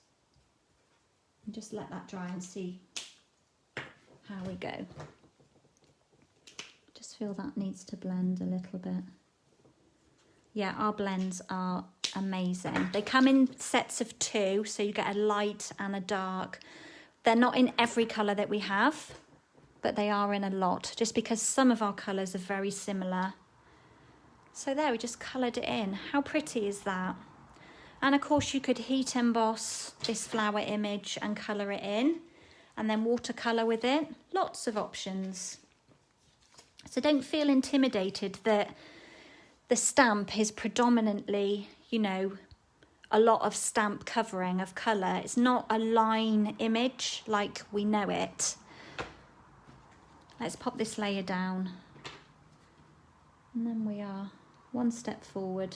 A: And just let that dry and see how we go. Just feel that needs to blend a little bit. Yeah, our blends are amazing. They come in sets of 2, so you get a light and a dark. They're not in every colour that we have, but they are in a lot, just because some of our colours are very similar. So there, we just coloured it in. How pretty is that? And of course you could heat emboss this flower image and colour it in, and then watercolour with it. Lots of options. So don't feel intimidated that the stamp is predominantly, you know, a lot of stamp covering of colour. It's not a line image like we know it. Let's pop this layer down. And then we are one step forward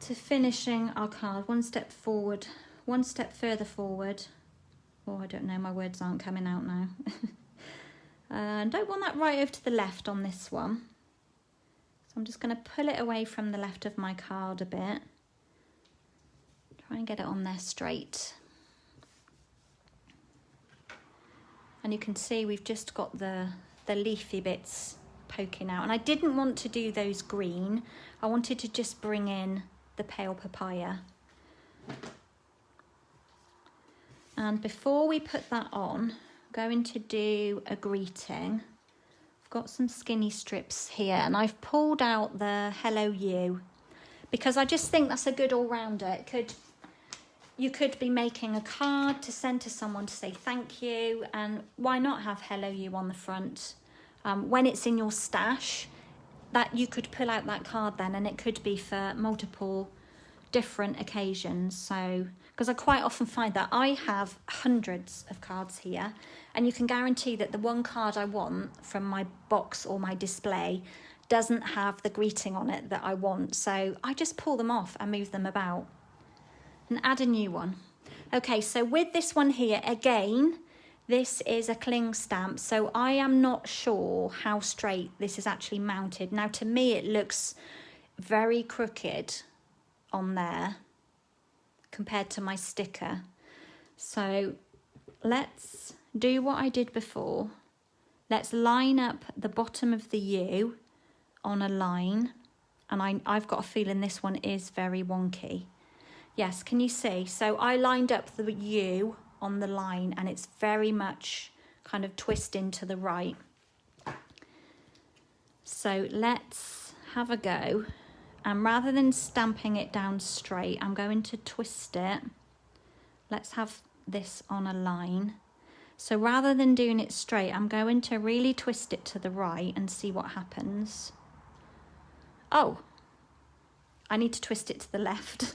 A: to finishing our card. One step forward, one step further forward. Oh, I don't know, my words aren't coming out now. And don't want that right over to the left on this one. So I'm just going to pull it away from the left of my card a bit. Try and get it on there straight. And you can see we've just got the leafy bits poking out. And I didn't want to do those green. I wanted to just bring in the pale papaya. And before we put that on, I'm going to do a greeting. I've got some skinny strips here, and I've pulled out the Hello You, because I just think that's a good all-rounder. You could be making a card to send to someone to say thank you, and why not have Hello You on the front? When it's in your stash, that you could pull out that card then, and it could be for multiple different occasions. So, because I quite often find that I have hundreds of cards here, and you can guarantee that the one card I want from my box or my display doesn't have the greeting on it that I want. So I just pull them off and move them about and add a new one. Okay, so with this one here, again, this is a cling stamp, so I am not sure how straight this is actually mounted. Now, to me, it looks very crooked on there compared to my sticker. So let's do what I did before let's line up the bottom of the U on a line. And I've got a feeling this one is very wonky. Yes, can you see? So I lined up the U on the line and it's very much kind of twisting to the right. So let's have a go. And rather than stamping it down straight, I'm going to twist it. Let's have this on a line. So rather than doing it straight, I'm going to really twist it to the right and see what happens. Oh, I need to twist it to the left.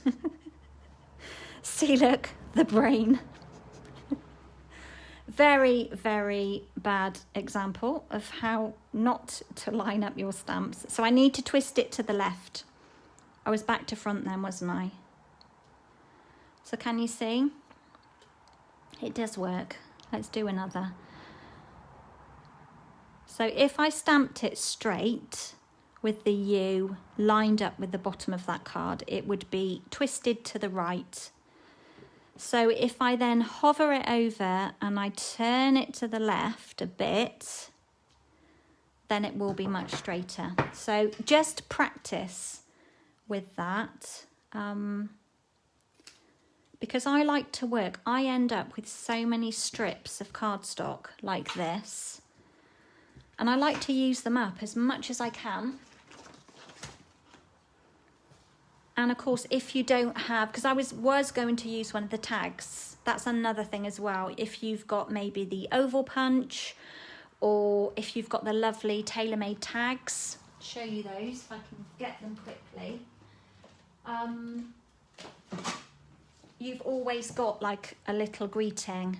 A: See, look, the brain. Very, very bad example of how not to line up your stamps. So I need to twist it to the left. I was back to front then, wasn't I? So can you see? It does work. Let's do another. So if I stamped it straight with the U lined up with the bottom of that card, it would be twisted to the right. So if I then hover it over and I turn it to the left a bit, then it will be much straighter. So just practice with that. Because I like to work, I end up with so many strips of cardstock like this. And I like to use them up as much as I can. And of course, if you don't have, because I was going to use one of the tags. That's another thing as well. If you've got maybe the oval punch, or if you've got the lovely tailor-made tags, I'll show you those if I can get them quickly. You've always got like a little greeting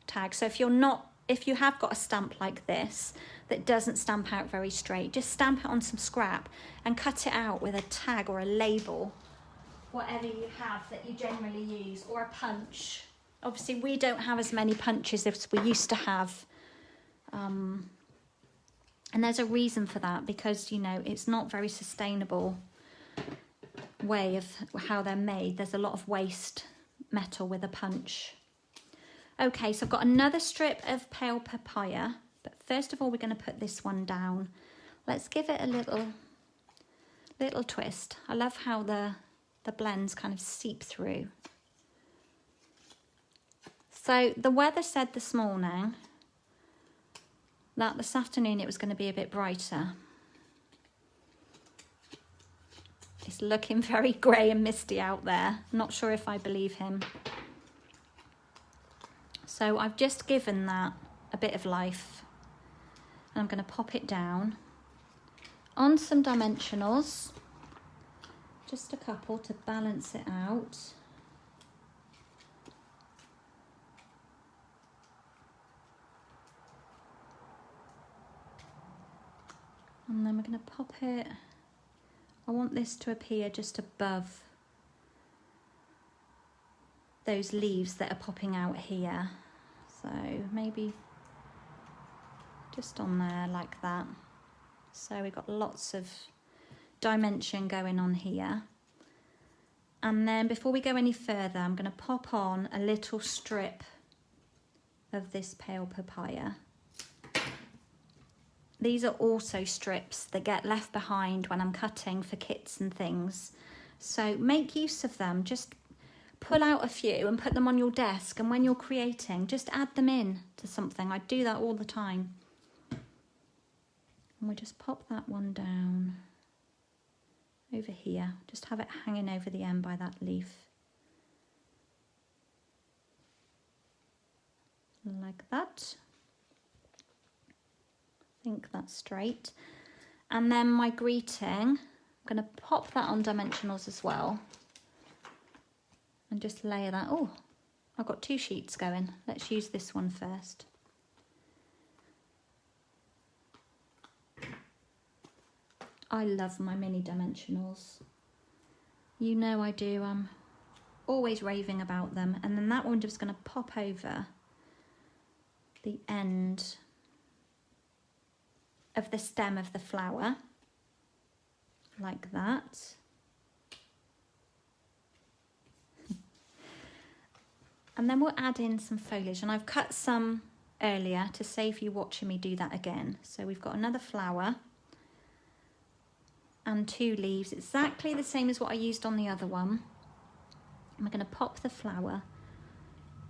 A: tag. So if you have got a stamp like this that doesn't stamp out very straight, just stamp it on some scrap and cut it out with a tag or a label, whatever you have that you generally use, or a punch. Obviously we don't have as many punches as we used to have. And there's a reason for that, because, you know, it's not very sustainable way of how they're made. There's a lot of waste metal with a punch. Okay, so I've got another strip of pale papaya, but first of all we're going to put this one down. Let's give it a little twist. I love how the blends kind of seep through. So the weather said this morning that this afternoon it was going to be a bit brighter. It's looking very grey and misty out there. Not sure if I believe him. So I've just given that a bit of life. And I'm going to pop it down on some dimensionals. Just a couple to balance it out. And then we're going to pop it. I want this to appear just above those leaves that are popping out here. So maybe just on there like that. So we've got lots of dimension going on here. And then before we go any further, I'm going to pop on a little strip of this pale papaya. These are also strips that get left behind when I'm cutting for kits and things. So make use of them. Just pull out a few and put them on your desk. And when you're creating, just add them in to something. I do that all the time. And we'll just pop that one down over here. Just have it hanging over the end by that leaf. Like that. I think that's straight. And then my greeting, I'm going to pop that on dimensionals as well. And just layer that. Oh, I've got two sheets going. Let's use this one first. I love my mini dimensionals. You know I do. I'm always raving about them. And then that one I'm just going to pop over the end of the stem of the flower, like that. And then we'll add in some foliage, and I've cut some earlier to save you watching me do that again. So we've got another flower and 2 leaves, exactly the same as what I used on the other one. I'm going to pop the flower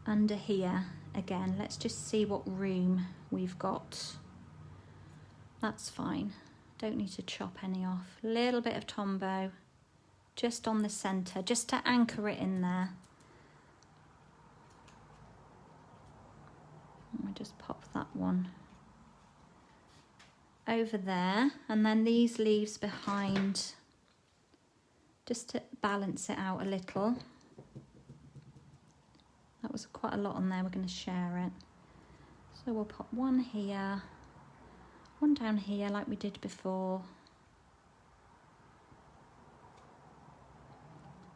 A: under here again. Let's just see what room we've got. That's fine. Don't need to chop any off. A little bit of Tombow just on the centre, just to anchor it in there. I'll just pop that one over there, and then these leaves behind, just to balance it out a little. That was quite a lot on there, we're going to share it. So we'll pop one here, one down here like we did before.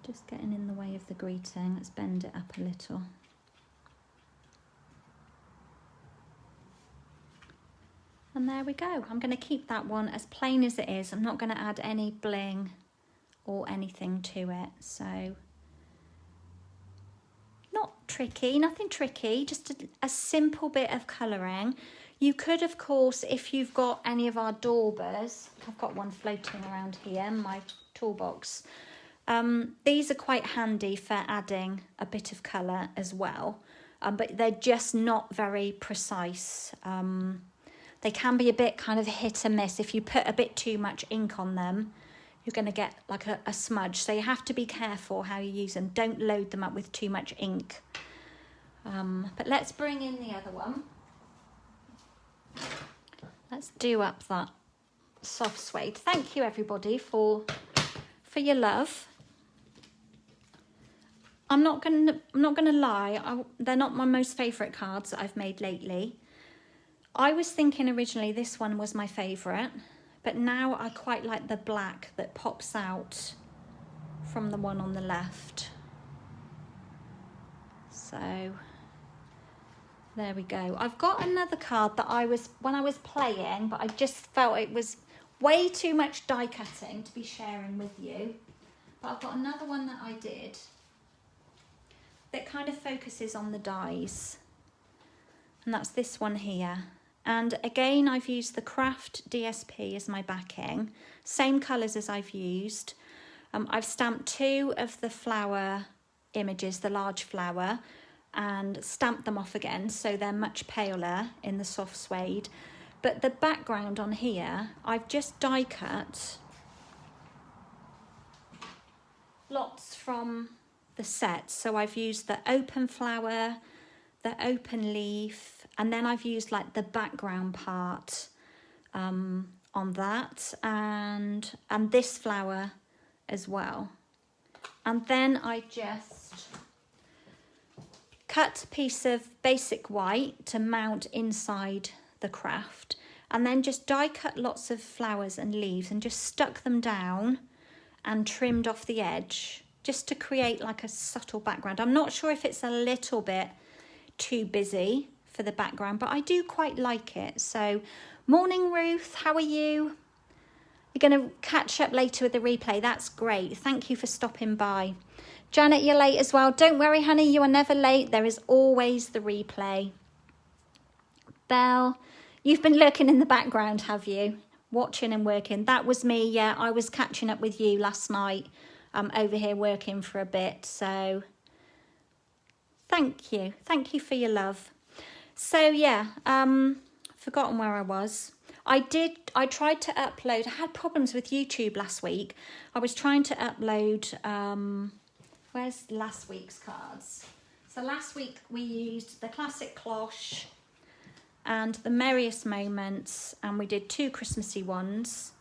A: Just getting in the way of the greeting, let's bend it up a little. And there we go. I'm going to keep that one as plain as it is. I'm not going to add any bling or anything to it. So not tricky, nothing tricky, just a simple bit of colouring. You could, of course, if you've got any of our daubers, I've got one floating around here in my toolbox. These are quite handy for adding a bit of colour as well, but they're just not very precise. They can be a bit kind of hit and miss. If you put a bit too much ink on them, you're going to get like a smudge. So you have to be careful how you use them. Don't load them up with too much ink. But let's bring in the other one. Let's do up that soft suede. Thank you everybody for your love. I'm not gonna lie, they're not my most favourite cards that I've made lately. I was thinking originally this one was my favourite, but now I quite like the black that pops out from the one on the left. So there we go. I've got another card that when I was playing, but I just felt it was way too much die cutting to be sharing with you. But I've got another one that I did that kind of focuses on the dies. And that's this one here. And again, I've used the Craft DSP as my backing. Same colours as I've used. I've stamped 2 of the flower images, the large flower, and stamped them off again, so they're much paler in the soft suede. But the background on here, I've just die cut lots from the set. So I've used the open flower, the open leaf, and then I've used like the background part on that, and this flower as well. And then I just cut a piece of basic white to mount inside the craft, and then just die cut lots of flowers and leaves and just stuck them down and trimmed off the edge just to create like a subtle background. I'm not sure if it's a little bit too busy for the background, but I do quite like it. So morning Ruth, how are you? You're going to catch up later with the replay. That's great. Thank you for stopping by. Janet, you're late as well. Don't worry, honey, you are never late. There is always the replay. Belle, you've been lurking in the background, have you? Watching and working. That was me, yeah. I was catching up with you last night. I'm over here working for a bit, so thank you. Thank you for your love. So yeah, forgotten where I was. I tried to upload, I had problems with YouTube last week. I was trying to upload, where's last week's cards? So last week we used the classic cloche and the merriest moments, and we did 2 Christmassy ones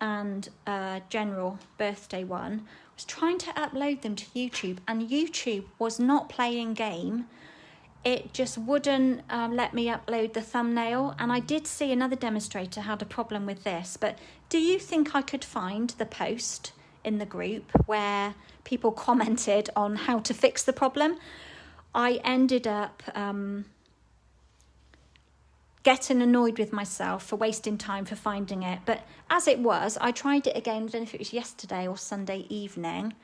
A: and a general birthday one. I was trying to upload them to YouTube, and YouTube was not playing game. It just wouldn't let me upload the thumbnail, and I did see another demonstrator had a problem with this. But do you think I could find the post in the group where people commented on how to fix the problem? I ended up getting annoyed with myself for wasting time for finding it. But as it was, I tried it again, I don't know if it was yesterday or Sunday evening,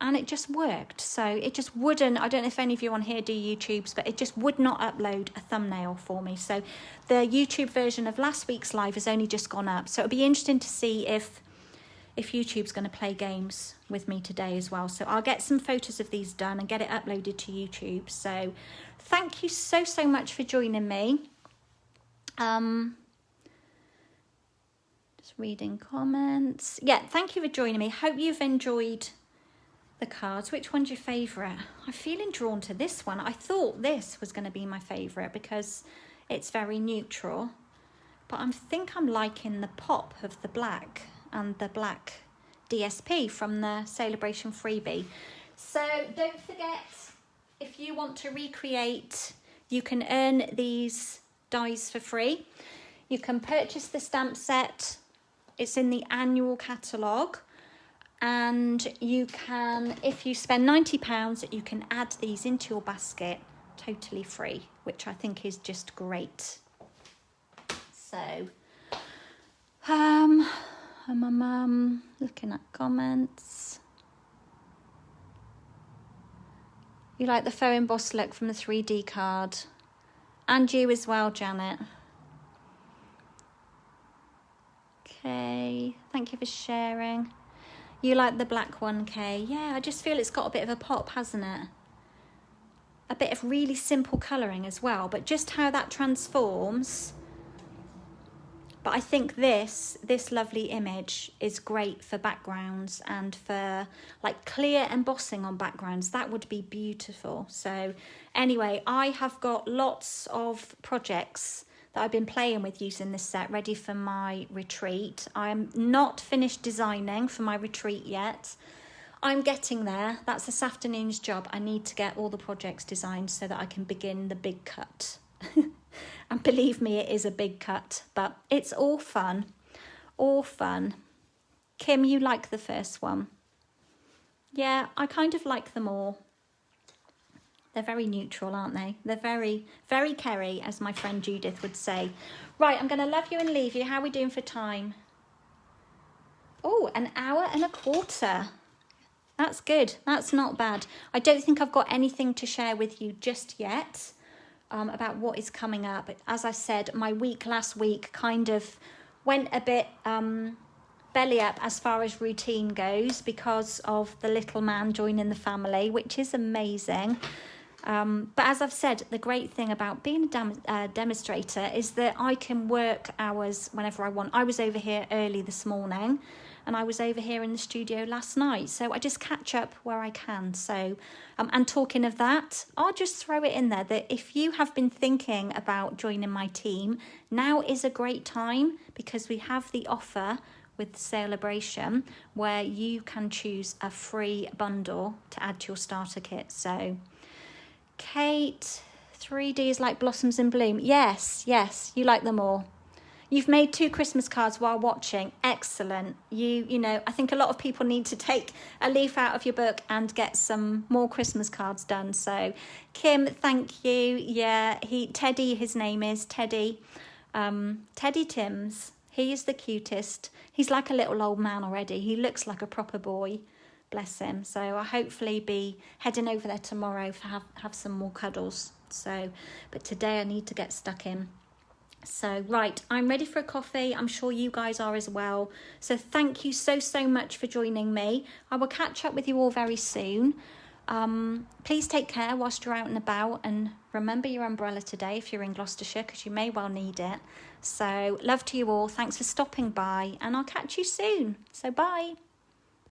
A: and it just worked. So it just wouldn't, I don't know if any of you on here do YouTubes, but it just would not upload a thumbnail for me. So the YouTube version of last week's live has only just gone up. So it'll be interesting to see if YouTube's going to play games with me today as well. So I'll get some photos of these done and get it uploaded to YouTube. So thank you so much for joining me. Just reading comments. Yeah, thank you for joining me. Hope you've enjoyed the cards. Which one's your favourite? I'm feeling drawn to this one. I thought this was going to be my favourite because it's very neutral, but I think I'm liking the pop of the black and the black DSP from the Sale-a-Bration freebie. So don't forget, if you want to recreate, you can earn these dies for free. You can purchase the stamp set. It's in the annual catalogue. And you can, if you spend £90, you can add these into your basket totally free, which I think is just great. So, looking at comments. You like the faux embossed look from the 3D card. And you as well, Janet. Okay, thank you for sharing. You like the black one, Kay? Yeah, I just feel it's got a bit of a pop, hasn't it? A bit of really simple colouring as well, but just how that transforms. But I think this lovely image is great for backgrounds and for like clear embossing on backgrounds. That would be beautiful. So anyway, I have got lots of projects that I've been playing with using this set ready for my retreat. I'm not finished designing for my retreat yet. I'm getting there. That's this afternoon's job. I need to get all the projects designed so that I can begin the big cut. And believe me, it is a big cut, but it's all fun. All fun. Kim, you like the first one? Yeah, I kind of like them all. They're very neutral, aren't they? They're very, very Kerry, as my friend Judith would say. Right, I'm going to love you and leave you. How are we doing for time? Oh, an hour and a quarter. That's good. That's not bad. I don't think I've got anything to share with you just yet about what is coming up. As I said, my week last week kind of went a bit belly up as far as routine goes because of the little man joining the family, which is amazing. But as I've said, the great thing about being a demonstrator is that I can work hours whenever I want. I was over here early this morning and I was over here in the studio last night. So I just catch up where I can. So, and talking of that, I'll just throw it in there that if you have been thinking about joining my team, now is a great time because we have the offer with Sale-a-Bration where you can choose a free bundle to add to your starter kit. So Kate, 3D is like blossoms in bloom. Yes, you like them all. You've made 2 Christmas cards while watching. Excellent. You know, I think a lot of people need to take a leaf out of your book and get some more Christmas cards done. So Kim, thank you. Yeah, Teddy, his name is Teddy. Teddy Timms. He is the cutest. He's like a little old man already. He looks like a proper boy. Bless him. So I'll hopefully be heading over there tomorrow to have some more cuddles. So, but today I need to get stuck in. So, right, I'm ready for a coffee. I'm sure you guys are as well. So thank you so much for joining me. I will catch up with you all very soon. Please take care whilst you're out and about, and remember your umbrella today if you're in Gloucestershire, because you may well need it. So love to you all. Thanks for stopping by, and I'll catch you soon. So bye.